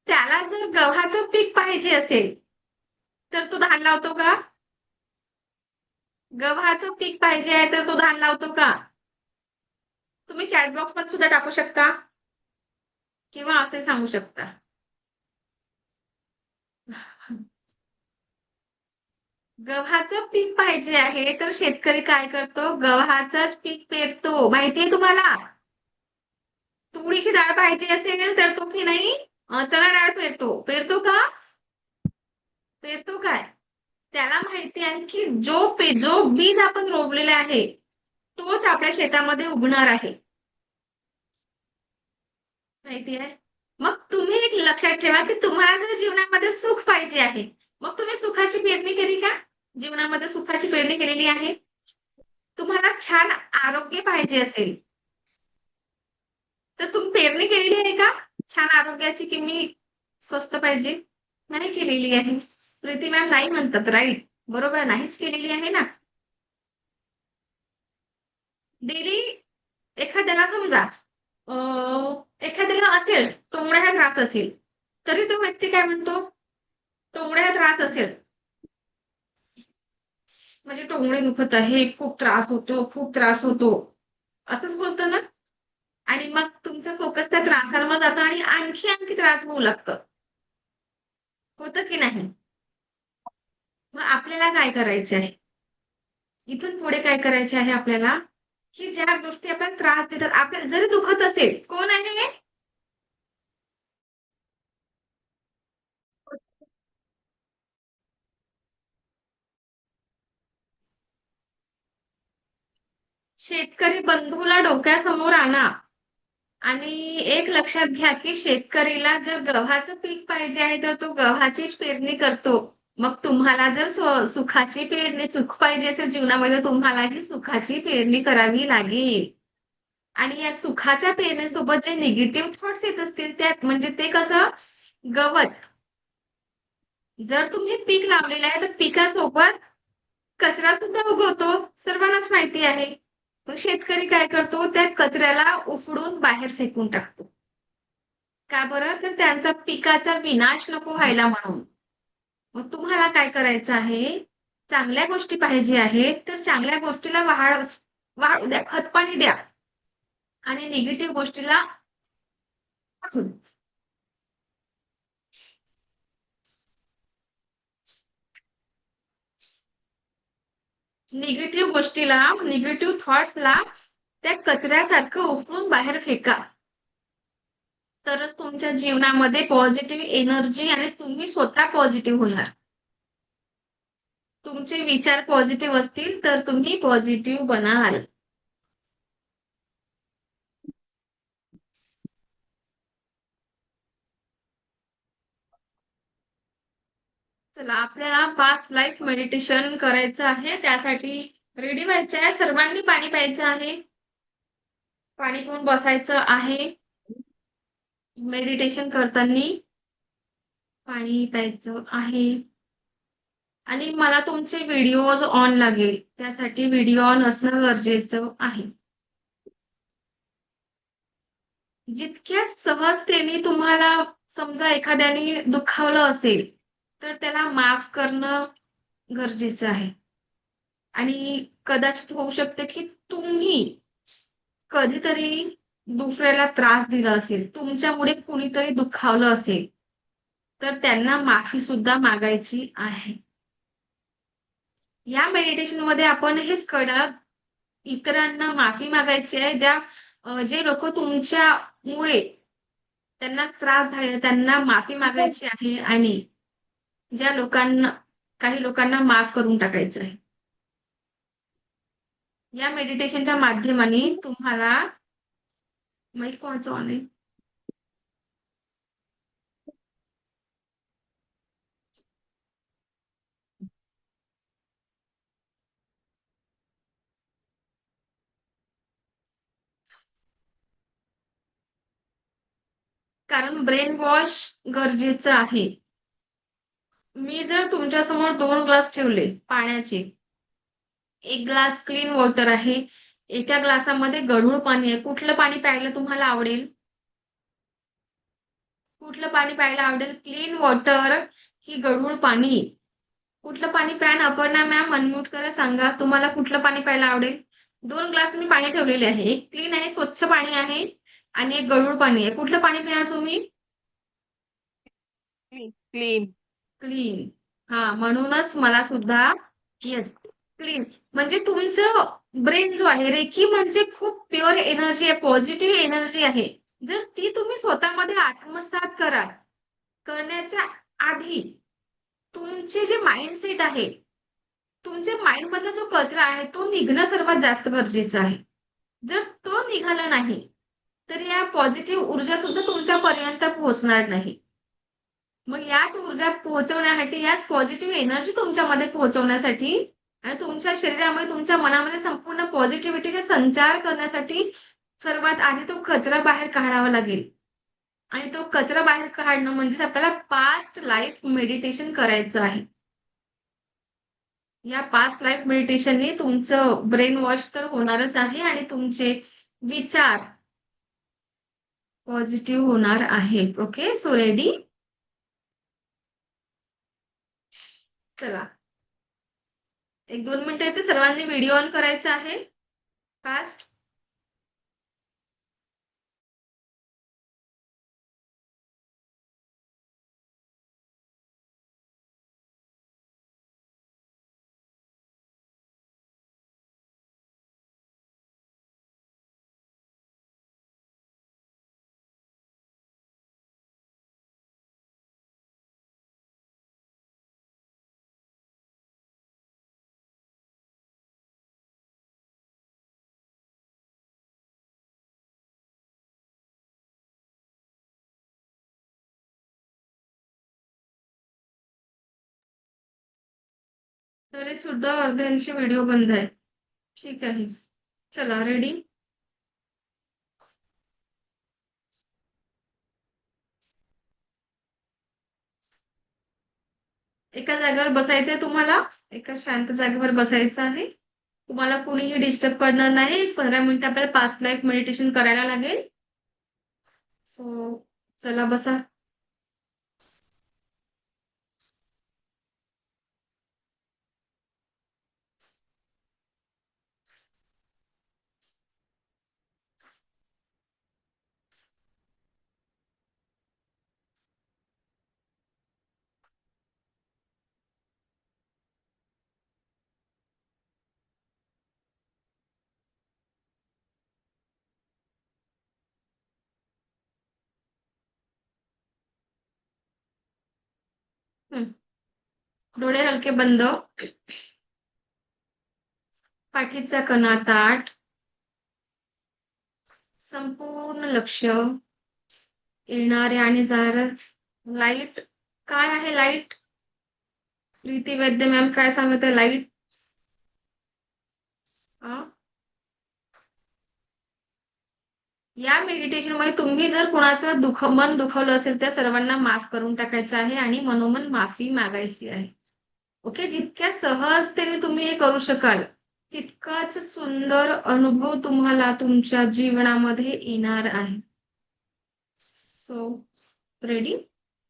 त्याला जर गव्हाचं पीक पाहिजे असेल, तर तो धान लावतो का? गव्हाचं पीक पाहिजे आहे तर तो धान लावतो का? तुम्ही चॅट बॉक्स मध्ये सुद्धा टाकू शकता किंवा असे सांगू शकता. गव्हाचं पीक पाहिजे आहे तर शेतकरी काय करतो? गव्हाचंच पीक पेरतो. माहितीये तुम्हाला? तुरीची डाळ पाहिजे असेल तर तो की नाही चणा डाळ पेरतो. पेरतो का? पेरतो काय? त्याला माहिती आहे की जो बीज आपण रोवलेला आहे तोच आपल्या शेतामध्ये उगणार आहे. माहिती आहे? मग तुम्ही एक लक्षात ठेवा की तुम्हाला जर जीवनामध्ये सुख पाहिजे आहे, मग तुम्ही सुखाची पेरणी केली का? जीवनामध्ये सुखाची पेरणी केलेली आहे? तुम्हाला छान आरोग्य पाहिजे असेल, तर तुम्ही पेरणी केलेली आहे का? छान आरोग्याची की मी स्वस्त पाहिजे? नाही केलेली आहे. प्रीती मॅम नाही म्हणतात, राईट? बरोबर, नाहीच केलेली आहे ना. डेली एखाद्याला समजा एखाद्याला असेल टोंगळ्या त्रास असेल, तरी तो व्यक्ती काय म्हणतो? टोंगळ्या त्रास असेल म्हणजे टोंगळे दुखत आहे, खूप त्रास होतो, खूप त्रास होतो, असंच बोलतं ना. आणि मग तुमचा फोकस त्या त्रासांवर जातो आणि आणखी आणखी त्रास होऊ लागतं. होतं की नाही? मग आपल्याला काय करायचे आहे? इथून पुढे काय करायचे आहे आपल्याला? की ज्या गोष्टी आपल्याला त्रास देतात, आपल्याला जरी दुखत असेल, कोण आहे? शेतकरी बंधूला डोक्यासमोर आणा आणि एक लक्षात घ्या की शेतकरीला जर गव्हाचं पीक पाहिजे आहे तर तो गव्हाचीच पेरणी करतो. मग तुम्हाला जर सुखाची पेरणी सुख पाहिजे असेल जीवनामध्ये, तुम्हालाही सुखाची पेरणी करावी लागेल. आणि या सुखाच्या पेरणीसोबत जे निगेटिव्ह थॉट्स येत असतील त्यात म्हणजे ते कसं गवत. जर तुम्ही पीक लावलेलं आहे तर पिकासोबत कचरा सुद्धा उगवतो, सर्वांनाच माहिती आहे. मग शेतकरी काय करतो? त्या कचऱ्याला उफडून बाहेर फेकून टाकतो. का बरं? तर त्यांचा पिकाचा विनाश नको व्हायला म्हणून. मग तुम्हाला काय करायचं आहे? चांगल्या गोष्टी पाहिजे आहेत तर चांगल्या गोष्टीला वाढू द्या, खतपाणी द्या आणि निगेटिव्ह गोष्टीला पाठवून. निगेटिव्ह गोष्टीला, निगेटिव्ह थॉट्सला त्या कचऱ्यासारखं उफरून बाहेर फेका. तरच तुमच्या जीवनामध्ये पॉझिटिव्ह एनर्जी आणि तुम्ही स्वतः पॉझिटिव्ह होणार. तुमचे विचार पॉझिटिव्ह असतील तर तुम्ही पॉझिटिव्ह बनाल. चला, आपल्याला पास्ट लाईफ मेडिटेशन करायचं आहे. त्यासाठी रेडी व्हायचं आहे. सर्वांनी पाणी प्यायचं आहे. पाणी पिऊन बसायचं आहे. मेडिटेशन करताना पाणी प्यायचं आहे. आणि मला तुमचे व्हिडिओज ऑन लागेल, त्यासाठी व्हिडिओ ऑन असणं गरजेचं आहे. जितक्या सहजतेने तुम्हाला समजा एखाद्याने दुखावलं असेल तर त्याला माफ करणं गरजेचं आहे. आणि कदाचित होऊ शकतं की तुम्ही कधीतरी दुसऱ्याला त्रास दिला असेल, तुमच्यामुळे कुणीतरी दुखावलं असेल, तर त्यांना माफी सुद्धा मागायची आहे. या मेडिटेशन मध्ये आपण हेच कळलं, इतरांना माफी मागायची आहे. जे लोक तुमच्यामुळे त्यांना त्रास झालेला त्यांना माफी मागायची आहे आणि ज्या लोकांना काही लोकांना माफ करून टाकायचं आहे. या मेडिटेशनच्या माध्यमाने तुम्हाला माईक कोणाचं ऑन आहे? कारण ब्रेन वॉश गरजेचं आहे. मी जर तुमच्यासमोर 2 ग्लास ठेवले पाण्याचे, एक ग्लास क्लीन वॉटर आहे, एका ग्लासामध्ये गढूळ पाणी आहे, कुठलं पाणी प्यायला तुम्हाला आवडेल? कुठलं पाणी प्यायला आवडेल? क्लीन वॉटर की गढूळ पाणी? कुठलं पाणी प्यान? अपर्णा मॅम अनम्यूट करा, सांगा तुम्हाला कुठलं पाणी प्यायला आवडेल. 2 ग्लास मी पाणी ठेवलेले आहे, एक क्लीन आहे, स्वच्छ पाणी आहे आणि एक गढूळ पाणी आहे. कुठलं पाणी पिणार तुम्ही? क्लीन. क्लीन. हा, म्हणूनच मला सुद्धा येस क्लीन म्हणजे तुमचं ब्रेन जो आहे, रेकी म्हणजे खूप प्युअर एनर्जी आहे, पॉझिटिव्ह एनर्जी आहे. जर ती तुम्ही स्वतःमध्ये आत्मसात करण्याच्या आधी तुमचे जे माइंडसेट आहे, तुमच्या माइंड मधला जो कचरा आहे तो निघणं सर्वात जास्त गरजेचं आहे. जर तो निघाला नाही तर या पॉझिटिव्ह ऊर्जा सुद्धा तुमच्यापर्यंत पोहोचणार नाही. मग याच ऊर्जा पोहोचवण्यासाठी, याच पॉझिटिव्ह एनर्जी तुमच्यामध्ये पोहोचवण्यासाठी आणि तुमच्या शरीरामध्ये, तुमच्या मनामध्ये संपूर्ण पॉझिटिव्हिटीचा संचार करण्यासाठी सर्वात आधी तो कचरा बाहेर काढावा लागेल. आणि तो कचरा बाहेर काढणं म्हणजेच आपल्याला पास्ट लाईफ मेडिटेशन करायचं आहे. या पास्ट लाईफ मेडिटेशनने तुमचं ब्रेन वॉश तर होणारच आहे आणि तुमचे विचार पॉझिटिव्ह होणार आहेत. Okay, so ready? चला, 1-2 मिनिटं येते, सर्वांनी व्हिडिओ ऑन करायचा आहे फास्ट. तरी सुद्धा अर्ध्यांची व्हिडिओ बंद आहे. ठीक आहे, चला रेडी. एका जागेवर बसायचंय तुम्हाला. एका शांत जागेवर बसायचं आहे. तुम्हाला कोणीही डिस्टर्ब करणार नाही. 15 मिनिटं आपल्याला पास्ट लाईफ मेडिटेशन करायला लागेल. सो चला बसा. हं. डोळे हलके बंद. पाठीचा कणा ताठ. संपूर्ण लक्ष येणारे आणि जाणारे. लाईट काय आहे? लाईट प्रीती वैद्य मॅम काय सांगत आहे? लाईट या मेडिटेशन मध्ये तुम्ही जर कुणाचं मन दुखवलं असेल त्या सर्वांना माफ करून टाकायचं आहे आणि मनोमन माफी मागायची आहे. ओके, जितक्या सहजतेने तुम्ही हे करू शकाल तितकाच सुंदर अनुभव तुम्हाला तुमच्या जीवनामध्ये येणार आहे. So ready?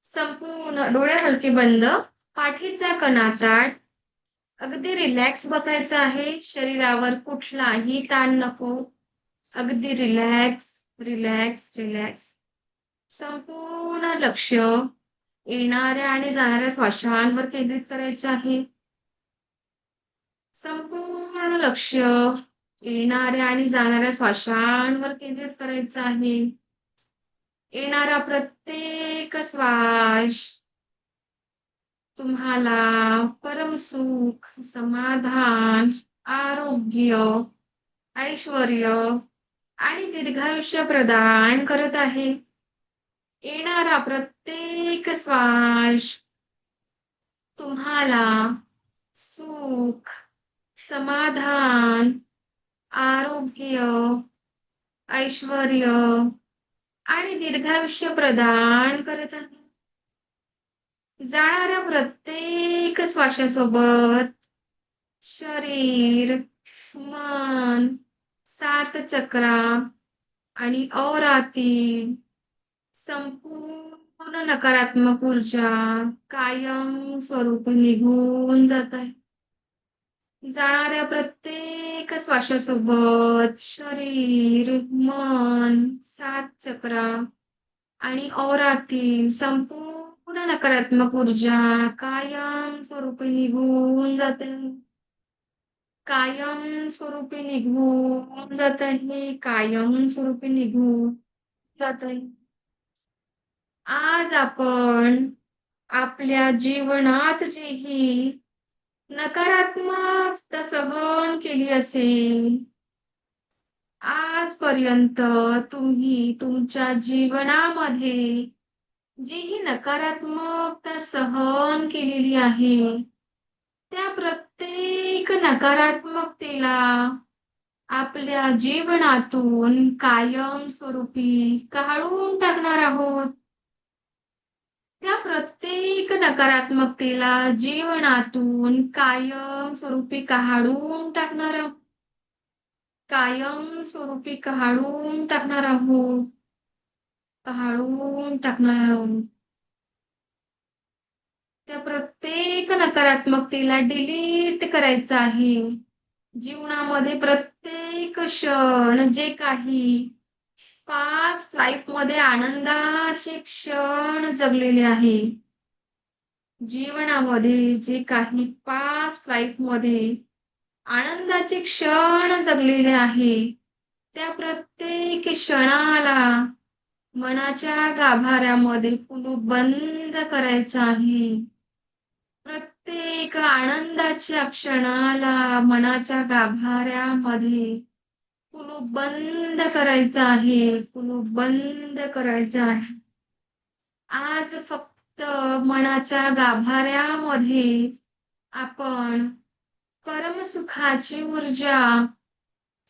संपूर्ण डोळे हलके बंद. पाठीचा कणा ताठ. अगदी रिलॅक्स बसायचं आहे. शरीरावर कुठलाही ताण नको. अगदी रिलॅक्स, रिलॅक्स, रिलॅक्स. संपूर्ण लक्ष येणाऱ्या आणि जाणाऱ्या श्वासांवर केंद्रित करायचे आहे. संपूर्ण लक्ष येणाऱ्या आणि जाणाऱ्या श्वासांवर केंद्रित करायचं आहे. येणारा प्रत्येक श्वास तुम्हाला परमसुख, समाधान, आरोग्य, ऐश्वर्य आणि दीर्घायुष्य प्रदान करत आहे. येणारा प्रत्येक श्वास तुम्हाला सुख, समाधान, आरोग्य, ऐश्वर्य आणि दीर्घायुष्य प्रदान करत आहे. जाणाऱ्या प्रत्येक श्वासासोबत शरीर, मन, 7 चक्रा आणि औरातील संपूर्ण नकारात्मक ऊर्जा कायम स्वरूपी निघून जात आहे. जाणाऱ्या प्रत्येक श्वासासोबत शरीर, मन, 7 चक्रा आणि औरातील संपूर्ण नकारात्मक ऊर्जा कायम स्वरूपी निघून जाते. कायम स्वरूपी निघून जात आहे. कायम स्वरूपी निघून जातोय. आज आपण आपल्या जीवनात जी ही नकारात्मकता सहन केली असेल, आजपर्यंत तुम्ही तुमच्या जीवनामध्ये जी ही नकारात्मकता सहन केलेली आहे, त्या प्रत्येक नकारात्मकतेला आपल्या जीवनातून कायमस्वरूपी काढून टाकणार आहोत. त्या प्रत्येक नकारात्मकतेला जीवनातून कायमस्वरूपी काढून टाकणार आहोत. कायमस्वरूपी काढून टाकणार आहोत. काढून टाकणार आहोत. त्या प्रत्येक नकारात्मकतेला डिलीट करायचं आहे. जीवनामध्ये प्रत्येक क्षण जे काही पास्ट लाईफ मध्ये आनंदाचे क्षण जगलेले आहे, जीवनामध्ये जे काही पास्ट लाईफ मध्ये आनंदाचे क्षण जगलेले आहे, त्या प्रत्येक क्षणाला मनाच्या गाभाऱ्यामध्ये कुलूप बंद करायचं आहे. प्रत्येक आनंदाच्या क्षणाला मनाच्या गाभाऱ्यामध्ये कुलूप बंद करायचं आहे. कुलूप बंद करायचं आहे. आज फक्त मनाच्या गाभाऱ्यामध्ये आपण परमसुखाची ऊर्जा,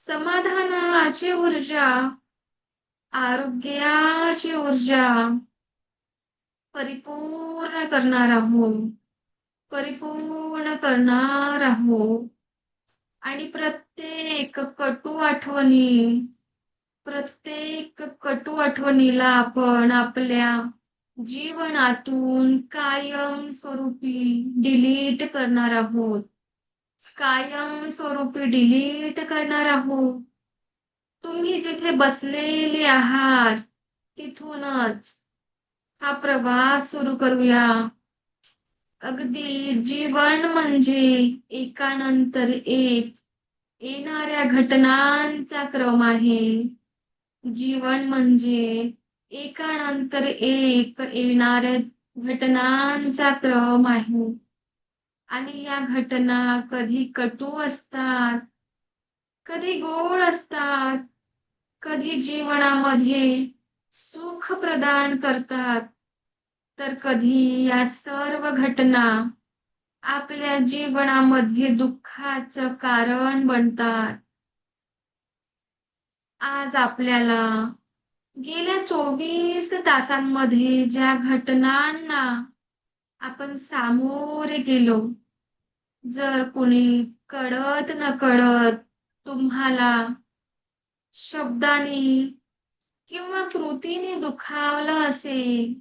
समाधानाची ऊर्जा, आरोग्याची ऊर्जा परिपूर्ण करणार आहोत. परिपूर्ण करणार आहोत. आणि प्रत्येक कटू आठवणीला आपण आपल्या जीवनातून कायमस्वरूपी डिलीट करणार आहोत. कायमस्वरूपी डिलीट करणार आहोत. तुम्ही जिथे बसलेले आहात तिथूनच हा प्रवास सुरू करूया. अगदी जीवन म्हणजे एकानंतर एक येणाऱ्या घटनांचा क्रम आहे. जीवन म्हणजे एकानंतर एक येणाऱ्या घटनांचा क्रम आहे. आणि या घटना कधी कटू असतात, कधी गोड असतात, कधी जीवनामध्ये सुख प्रदान करतात, तर कधी या सर्व घटना आपल्या जीवनामध्ये दुःखाचं कारण बनतात. आज आपल्याला गेल्या 24 तासांमध्ये ज्या घटनांना आपण सामोरे गेलो, जर कुणी कळत नकळत तुम्हाला शब्दांनी किंवा कृतीने दुखावलं असेल,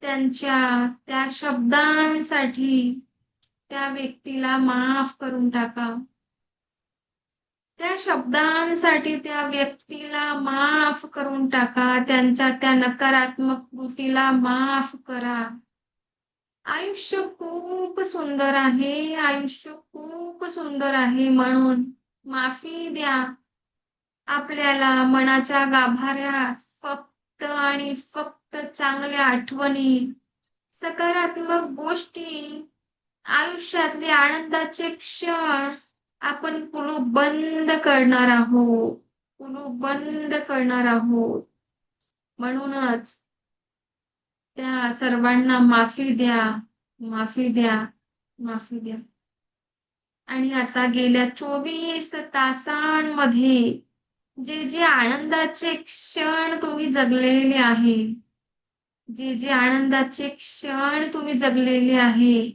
त्यांच्या त्या शब्दांसाठी त्या व्यक्तीला माफ करून टाका. त्या शब्दांसाठी त्या व्यक्तीला माफ करून टाका. त्यांच्या त्या नकारात्मक कृतीला माफ करा. आयुष्य खूप सुंदर आहे. आयुष्य खूप सुंदर आहे, म्हणून माफी द्या. आपल्याला मनाच्या गाभाऱ्यात फक्त आणि फक्त चांगल्या आठवणी, सकारात्मक गोष्टी, आयुष्यातले आनंदाचे क्षण आपण कुलूप बंद करणार आहोत. कुलूप बंद करणार आहोत. म्हणूनच त्या सर्वांना माफी द्या. माफी द्या. माफी द्या. आणि आता गेल्या 24 तासांमध्ये जे जे आनंदाचे क्षण तुम्ही जगलेले आहे, जे जे आनंदाचे क्षण तुम्ही जगलेले आहे,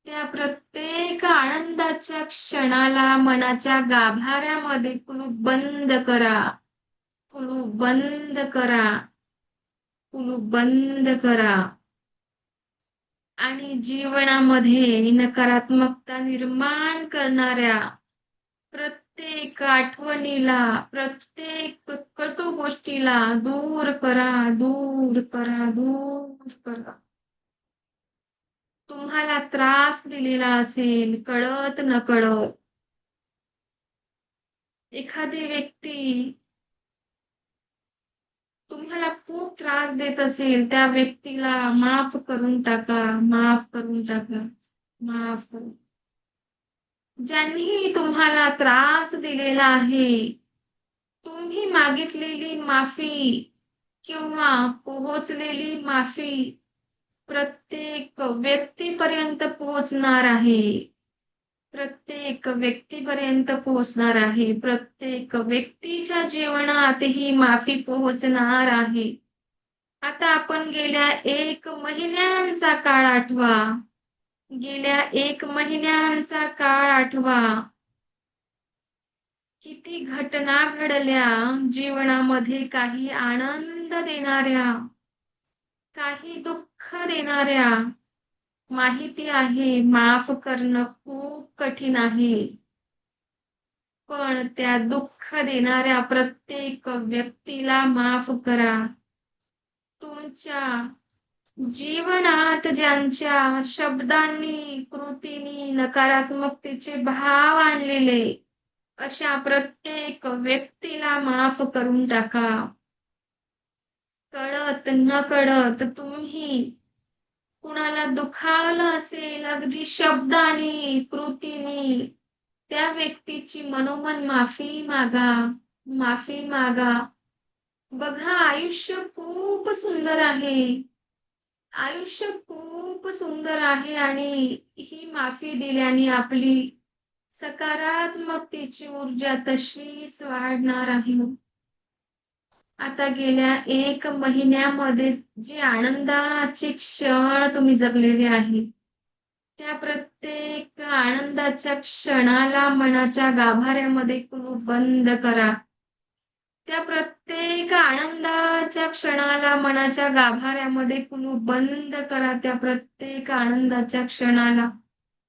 त्या प्रत्येक आनंदाच्या क्षणाला मनाच्या गाभाऱ्यामध्ये कुलूप बंद करा. कुलूप बंद करा. कुलूप बंद करा. आणि जीवनामध्ये नकारात्मकता निर्माण करणाऱ्या प्रत्येक आठवणीला, प्रत्येक कटू गोष्टीला दूर करा. दूर करा. दूर करा. तुम्हाला त्रास दिलेला असेल कळत नकळत, एखादी व्यक्ती तुम्हाला खूप त्रास देत असेल त्या व्यक्तीला माफ करून टाका, माफ करून टाका, माफ करून. ज्यांनी तुम्हाला त्रास दिलेला आहे, तुम्ही मागितलेली माफी किंवा पोहोचलेली माफी प्रत्येक व्यक्तीपर्यंत पोहोचणार आहे. प्रत्येक व्यक्तीपर्यंत पोहोचणार आहे. प्रत्येक व्यक्तीच्या जीवनात ही माफी पोहोचणार आहे. आता आपण गेल्या 1 महिन्यांचा काळ आठवा. गेल्या 1 महिन्यांचा काळ आठवा. किती घटना घडल्या जीवनामध्ये, काही आनंद देणाऱ्या, काही दुःख देणाऱ्या. माहिती आहे माफ करणं खूप कठीण आहे. पण त्या दुःख देणाऱ्या प्रत्येक व्यक्तीला माफ करा. तुमच्या जीवनात ज्यांच्या शब्दांनी, कृतींनी नकारात्मकतेचे भाव आणलेले, अशा प्रत्येक व्यक्तीला माफ करून टाका. कळत नकळत तुम्ही कुणाला दुखावलं असेल, अगदी शब्दांनी, कृतीने, त्या व्यक्तीची मनोमन माफी मागा, माफी मागा. बघा, आयुष्य खूप सुंदर आहे. आयुष्य खूप सुंदर आहे आणि ही माफी दिल्याने आपली सकारात्मकतेची ऊर्जा तशीच वाढणार आहे. आता गेल्या 1 महिन्यामध्ये जे आनंदाचे क्षण तुम्ही जगलेले आहे, त्या प्रत्येक आनंदाच्या क्षणाला मनाच्या गाभाऱ्यामध्ये कुलूप बंद करा. त्या प्रत्येक आनंदाच्या क्षणाला मनाच्या गाभाऱ्यामध्ये कुलूप बंद करा. त्या प्रत्येक आनंदाच्या क्षणाला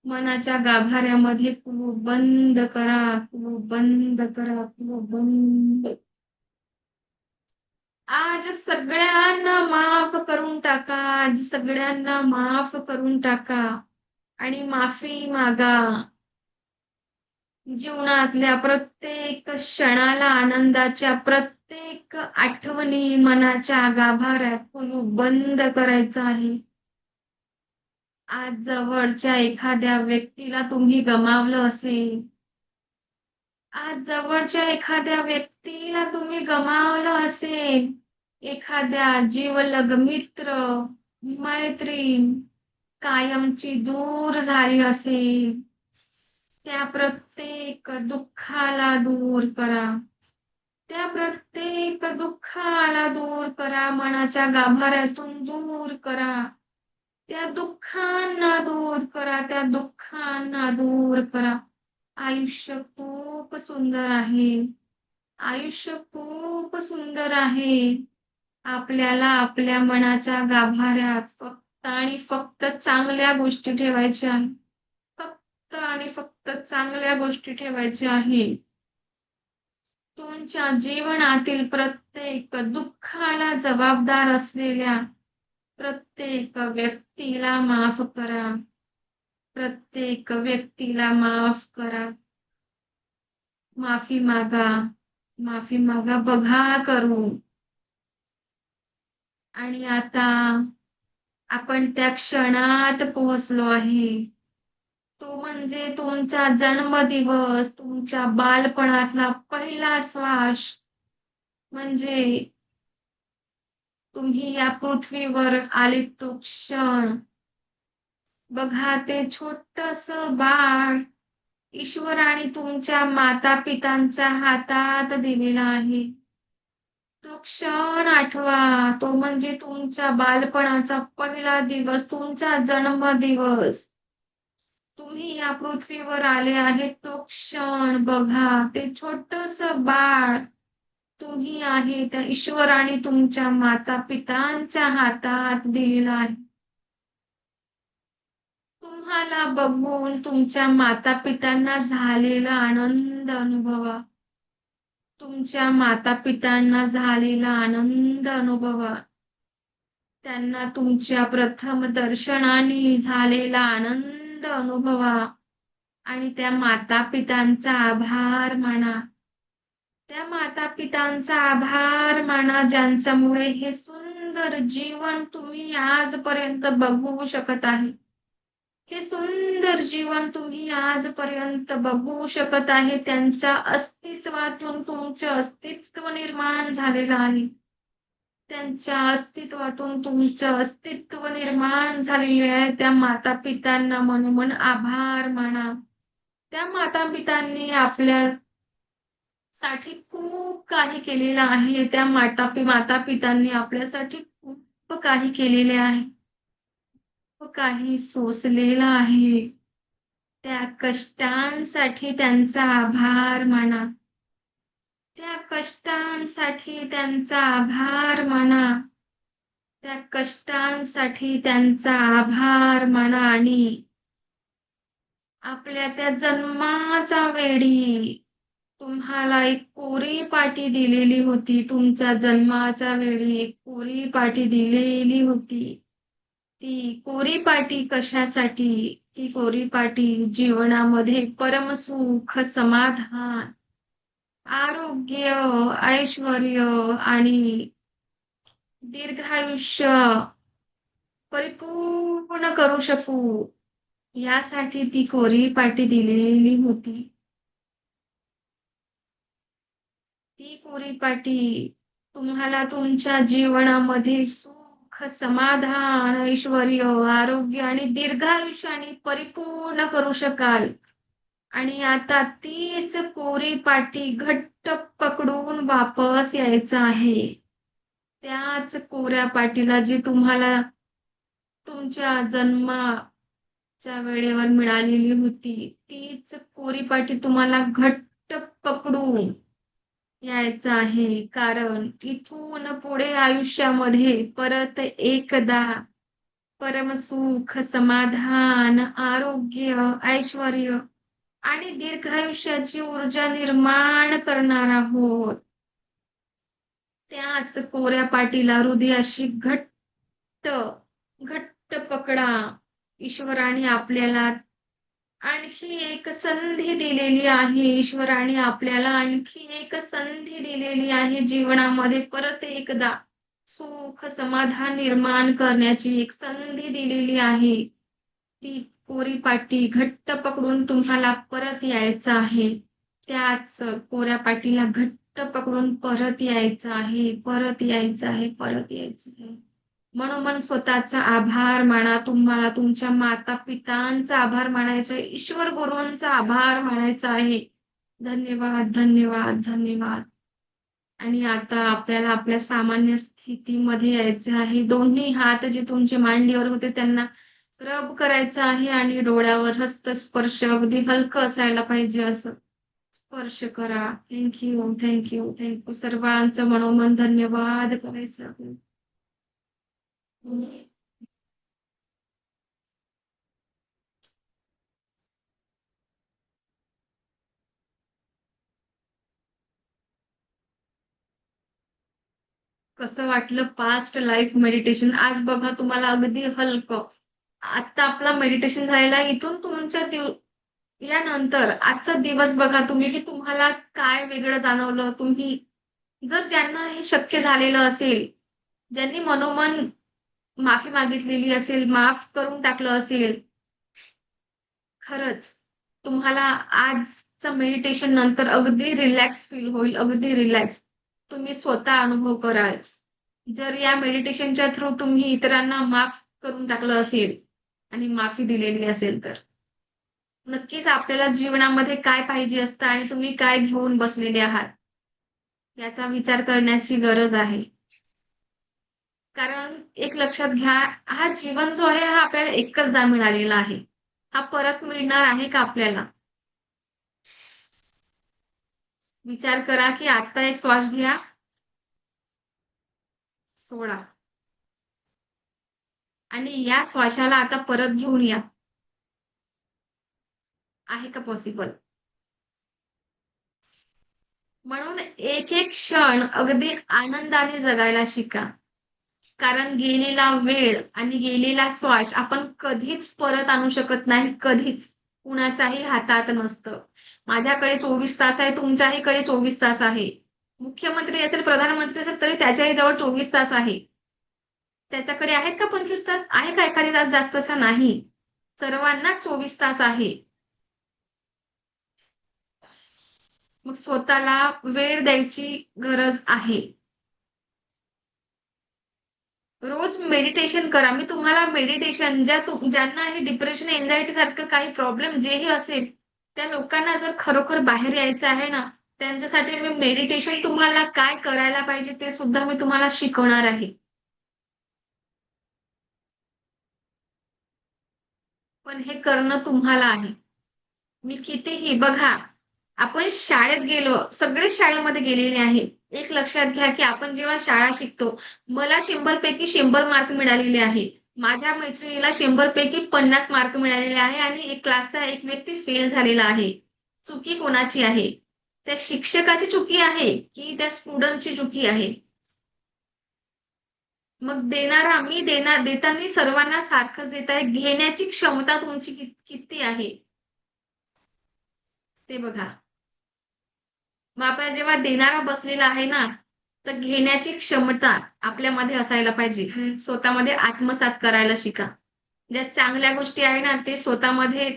मनाच्या गाभाऱ्यामध्ये कुलूप बंद करा, कुलूप बंद करा, कुलूप बंद. आज सगळ्यांना माफ करून टाका. आज सगळ्यांना माफ करून टाका आणि माफी मागा. जीवनातल्या प्रत्येक क्षणाला, आनंदाच्या प्रत्येक आठवणी मनाच्या गाभाऱ्यात कुलूप बंद करायचं आहे. आज जवळच्या एखाद्या व्यक्तीला तुम्ही गमावलं असेल, आज जवळच्या एखाद्या व्यक्तीला तुम्ही गमावलं असेल, एखाद्या जिवलग मित्र, मैत्रीण कायमची दूर झाली असेल, त्या प्रत्येक दुःखाला दूर करा. त्या प्रत्येक दुःखाला दूर करा. मनाच्या गाभाऱ्यातून दूर करा. त्या दुःखांना दूर करा. त्या दुःखांना दूर करा. आयुष्य खूप सुंदर आहे. आयुष्य खूप सुंदर आहे. आपल्याला आपल्या मनाच्या गाभाऱ्यात फक्त आणि फक्त चांगल्या गोष्टी ठेवायच्या आहेत. फक्त आणि फक्त चांगल्या गोष्टी ठेवायच्या आहेत. तुमच्या जीवनातील प्रत्येक दुःखाला जबाबदार असलेल्या प्रत्येक व्यक्तीला माफ करा. प्रत्येक व्यक्तीला माफ करा. माफी मागा. माफी मागा. बघा करून. आणि आता आपण त्या क्षणात पोहोचलो आहे. तो म्हणजे तुमचा जन्मदिवस, तुमच्या बालपणातला पहिला श्वास. म्हणजे तुम्ही या पृथ्वीवर आले तो क्षण. बघा, ते छोटंसं बाळ ईश्वराने तुमच्या माता-पितांच्या हातात दिलेला आहे. तो क्षण आठवा. तो म्हणजे तुमच्या बालपणाचा पहिला दिवस, तुमचा जन्मदिवस. तुम्ही या पृथ्वीवर आले आहेत तो क्षण बघा. ते छोटंसं बाळ तुम्ही आहे, त्या ईश्वराने तुमच्या माता-पितांच्या हातात दिलेलं आहे. तुम्हाला बघून तुमच्या माता-पितांना झालेला आनंद अनुभवा. तुमच्या माता-पितांना झालेला आनंद अनुभवा. त्यांना तुमच्या प्रथम दर्शनाने झालेला आनंद अनुभवा आणि त्या माता-पितांचा आभार माना. त्या माता पितांचा आभार माना ज्यांच्यामुळे हे सुंदर जीवन तुम्ही आजपर्यंत बघू शकत आहे. हे सुंदर जीवन तुम्ही आजपर्यंत बघू शकत आहे. त्यांच्या अस्तित्वातून तुमचे अस्तित्व निर्माण झालेलं आहे. त्यांच्या अस्तित्वातून तुमचं अस्तित्व निर्माण झालेले आहे. त्या माता पितांना मनोमन आभार माना. त्या माता पितांनी आपल्या साठी खूप काही केलेलं आहे. त्या माता पितांनी आपल्यासाठी खूप काही केलेले आहे. खूप काही सोसलेलं आहे. त्या कष्टांसाठी त्यांचा आभार माना. त्या कष्टांसाठी त्यांचा आभार माना. त्या कष्टांसाठी त्यांचा आभार माना आणि आपल्या त्या जन्माच्या वेळी तुम्हाला एक कोरी पाटी दिलेली होती. तुमच्या जन्माच्या वेळी एक कोरी पाटी दिलेली होती. ती कोरी पाटी कशासाठी? ती कोरी पाटी जीवनामध्ये परमसुख, समाधान, आरोग्य, ऐश्वर्य आणि दीर्घायुष्य परिपूर्ण करू शकू यासाठी ती कोरी पाटी दिलेली होती. ती कोरी पाटी तुम्हाला तुमच्या जीवनामध्ये सुख, समाधान, ऐश्वर्य, आरोग्य आणि दीर्घायुष्याने परिपूर्ण करू शकाल. आणि आता तीच कोरी पाटी घट्ट पकडून वापस यायचं आहे. त्याच कोऱ्या पाटीला जी तुम्हाला तुमच्या जन्माच्या वेळेवर मिळालेली होती, तीच कोरी पाटी तुम्हाला घट्ट पकडून यायचं आहे. कारण इथून पुढे आयुष्यामध्ये परत एकदा परमसुख, समाधान, आरोग्य, ऐश्वर्य आणि दीर्घायुष्याची ऊर्जा निर्माण करणार आहोत. त्याच कोऱ्या पाटीला हृदयाशी घट्ट घट्ट पकडा. ईश्वराने आपल्याला आणखी एक संधी दिलेली आहे. ईश्वराने आपल्याला आणखी एक संधी दिलेली आहे. जीवनामध्ये परत एकदा सुख, समाधान निर्माण करण्याची एक संधी दिलेली आहे. ती कोरी पाटी घट्ट पकडून तुम्हाला परत यायचं आहे. त्याच कोऱ्या पाटीला घट्ट पकडून परत यायचं आहे. परत यायचं आहे. परत यायचं आहे. मनोमन स्वतःचा आभार माना. तुम्हाला तुमच्या माता पितांचा आभार मानायचा आहे. ईश्वर गुरूंचा आभार मानायचा आहे. धन्यवाद, धन्यवाद, धन्यवाद. आणि आता आपल्याला आपल्या सामान्य स्थितीमध्ये यायचे आहे. दोन्ही हात जे तुमच्या मांडीवर होते त्यांना रब करायचं आहे आणि डोळ्यावर हस्तस्पर्श अगदी हलकं असायला पाहिजे असं स्पर्श करा. Thank you, thank you, thank you. सर्वांचं मनोमन धन्यवाद करायचं आहे. कसं वाटलं पास्ट लाईफ मेडिटेशन? आज बघा तुम्हाला अगदी हलकं. आता आपला मेडिटेशन झालेला आहे. इथून तुमच्या यानंतर आजचा दिवस बघा तुम्ही की तुम्हाला काय वेगळं जाणवलं. तुम्ही जर ज्यांना हे शक्य झालेलं असेल, ज्यांनी मनोमन माफी मागितलेली असेल, माफ करून टाकलं असेल, खरंच तुम्हाला आजचं मेडिटेशन नंतर अगदी रिलॅक्स फील होईल. अगदी रिलॅक्स तुम्ही स्वतः अनुभव कराल. जर या मेडिटेशनच्या थ्रू तुम्ही इतरांना माफ करून टाकलं असेल आणि माफी दिलेली असेल तर नक्कीच आपल्याला जीवनामध्ये काय पाहिजे असतं आणि तुम्ही काय घेऊन बसलेले आहात याचा विचार करण्याची गरज आहे. कारण एक लक्षात घ्या, हा जीवन जो आहे हा आपल्याला एकचदा मिळालेला आहे. हा परत मिळणार आहे का आपल्याला? विचार करा की आता एक श्वास घ्या, सोडा आणि या श्वासाला आता परत घेऊन या. आहे का पॉसिबल? म्हणून एक एक क्षण अगदी आनंदाने जगायला शिका. कारण गेलेला वेळ आणि गेलेला श्वास आपण कधीच परत आणू शकत नाही. कधीच कुणाच्याही हातात नसतं. माझ्याकडे 24 तास आहे, तुमच्याहीकडे 24 तास आहे. मुख्यमंत्री असेल, प्रधानमंत्री असेल तरी त्याच्याही जवळ 24 तास आहे. त्याच्याकडे आहेत का 25 तास? आहे का एखादी तास जास्तचा? नाही. सर्वांना 24 तास आहे. मग स्वतःला वेळ द्यायची गरज आहे. रोज मेडिटेशन करा. मी तुम्हाला मेडिटेशन ज्यांना हे डिप्रेशन, एन्झायटी सारखं काही प्रॉब्लेम जेही असेल, त्या लोकांना जर खरोखर बाहेर यायचं आहे ना, त्यांच्यासाठी मी मेडिटेशन तुम्हाला काय करायला पाहिजे ते सुद्धा मी तुम्हाला शिकवणार आहे. पण हे करणं तुम्हाला आहे. मी कितीही बघा, आपण शाळेत गेलो, सगळे शाळेमध्ये गेलेले आहे. एक लक्षात घ्या की आपण जेव्हा शाळा शिकतो, मला 100 पैकी 100 मार्क मिळालेले आहे. माझ्या मैत्रिणीला 100 पैकी 50 मार्क मिळालेले आहे आणि एक क्लासचा एक व्यक्ती फेल झालेला आहे. चुकी कोणाची आहे? त्या शिक्षकाची चुकी आहे की त्या स्टुडंटची चुकी आहे? मग देताना सर्वांना सारखंच देत आहे. घेण्याची क्षमता तुमची किती आहे ते बघा. मग आपण जेव्हा देणारा बसलेला आहे ना, तर घेण्याची क्षमता आपल्यामध्ये असायला पाहिजे. स्वतःमध्ये आत्मसात करायला शिका. ज्या चांगल्या गोष्टी आहे ना, ते स्वतःमध्ये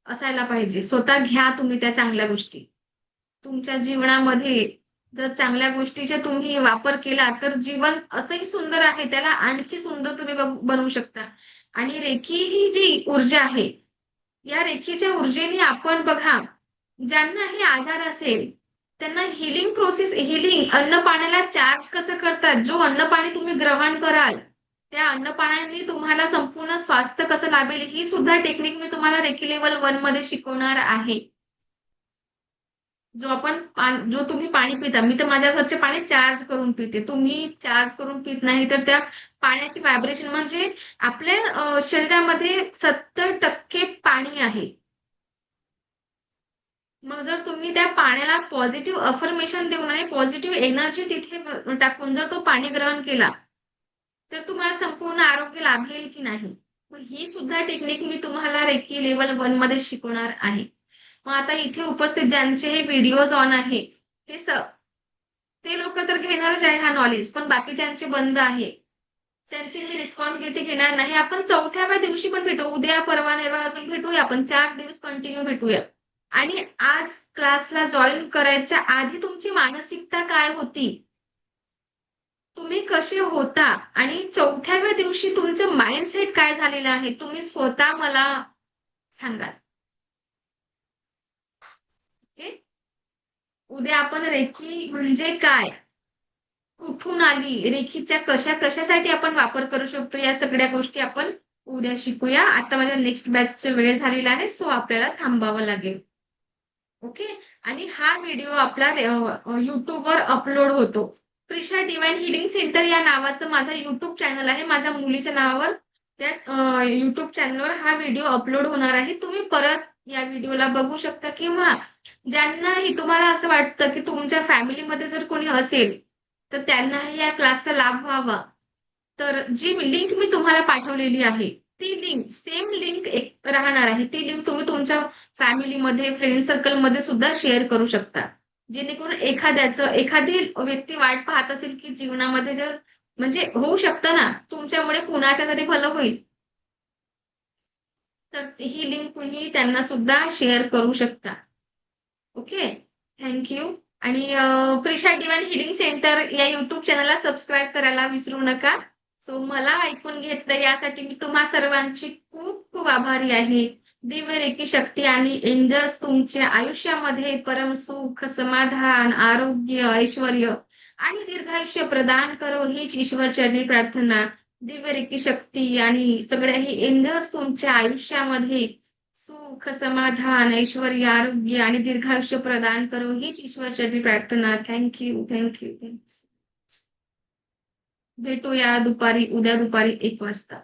असायला पाहिजे. स्वतः घ्या तुम्ही त्या चांगल्या गोष्टी. तुमच्या जीवनामध्ये जर चांगल्या गोष्टीचा तुम्ही वापर केला, तर जीवन असंही सुंदर आहे, त्याला आणखी सुंदर तुम्ही बनवू शकता. आणि रेखी ही जी ऊर्जा आहे, या रेखीच्या ऊर्जेने आपण बघा, ज्यांनाही आजार असेल, त्यांना हिलिंग अन्न-पाण्याला चार्ज कसं करतात, जो अन्न-पाणी तुम्ही ग्रहण कराल, त्या अन्न-पाण्याने तुम्हाला संपूर्ण स्वास्थ्य कसं लाभेल, ही सुद्धा टेक्निक मी तुम्हाला रेकी लेव्हल 1 मध्ये शिकवणार आहे. जो तुम्ही पाणी पिता, मी तर माझ्या घरचे पाणी चार्ज करून पिते. तुम्ही चार्ज करून पित नाही, तर त्या पाण्याची व्हायब्रेशन म्हणजे आपल्या शरीरामध्ये 70% पाणी आहे. मग जर तुम्ही त्या पाण्याला पॉझिटिव्ह अफर्मेशन देऊन आणि पॉझिटिव्ह एनर्जी तिथे टाकून जर तो पाणी ग्रहण केला, तर तुम्हाला संपूर्ण आरोग्य लाभेल की नाही? मग ही सुद्धा टेक्निक मी तुम्हाला रेकी लेव्हल 1 मध्ये शिकवणार आहे. मग आता इथे उपस्थित ज्यांचे हे व्हिडिओज ऑन आहे, ते लोक तर घेणारच आहे हा नॉलेज, पण बाकीच्यांचे बंद आहे. त्यांची ही रिस्पॉन्सिबिलिटी घेणार नाही. आपण 4थ्या दिवशी पण भेटू. उद्या, परवा, नेरवा अजून भेटूया आपण. 4 दिवस कंटिन्यू भेटूया. आणि आज क्लासला जॉईन करायच्या आधी तुमची मानसिकता काय होती? तुम्ही कसे होता? आणि 4थ्या दिवशी तुमचं माइंडसेट काय झालेलं आहे? तुम्ही स्वतः मला सांगाल. ओके? उद्या आपण रेखी म्हणजे काय? कुठून आली? रेखीच्या कशासाठी आपण वापर करू शकतो? या सगळ्या गोष्टी आपण उद्या शिकूया. आता माझ्या नेक्स्ट बॅचचा वेळ झालेला आहे, सो आपल्याला थांबावं लागेल. ओके. आणि हा व्हिडिओ आपला युट्यूबवर अपलोड होतो. प्रिशा डिवाइन हिलिंग सेंटर या नावाचं माझं युट्यूब चॅनल आहे. माझ्या मुलीच्या नावावर त्या युट्यूब चॅनलवर हा व्हिडिओ अपलोड होणार आहे. तुम्ही परत या व्हिडिओला बघू शकता किंवा ज्यांनाही तुम्हाला असं वाटतं की तुमच्या फॅमिलीमध्ये जर कोणी असेल, तर त्यांनाही या क्लासचा लाभ व्हावा. तर जी लिंक मी तुम्हाला पाठवलेली आहे, ती लिंक सेम लिंक राहणार आहे. ती लिंक तुम्ही तुमच्या फॅमिलीमध्ये, फ्रेंड सर्कलमध्ये सुद्धा शेअर करू शकता. जेणेकरून एखादी व्यक्ती वाट पाहत असेल की जीवनामध्ये जर म्हणजे होऊ शकतं ना, तुमच्यामुळे कुणाच्या तरी भलं होईल. तर ही लिंक तुम्ही त्यांना सुद्धा शेअर करू शकता. ओके. Thank you. आणि प्रिशा डिवाइन हिलिंग सेंटर या युट्यूब चॅनलला सबस्क्राईब करायला विसरू नका. सो मला ऐकून घेतलं यासाठी मी तुम्हा सर्वांची खूप खूप आभारी आहे. दिव्य रेकी शक्ती आणि एंजल्स तुमच्या आयुष्यामध्ये परम सुख, समाधान, आरोग्य, ऐश्वर्य आणि दीर्घायुष्य प्रदान करो हीच ईश्वरचरणी प्रार्थना. दिव्य रेकी शक्ती आणि सगळ्या ही एंजल्स तुमच्या आयुष्यामध्ये सुख, समाधान, ऐश्वर्य, आरोग्य आणि दीर्घायुष्य प्रदान करो हीच ईश्वरचरणी प्रार्थना. थँक्यू. भेटूया उद्या दुपारी 1 वाजता.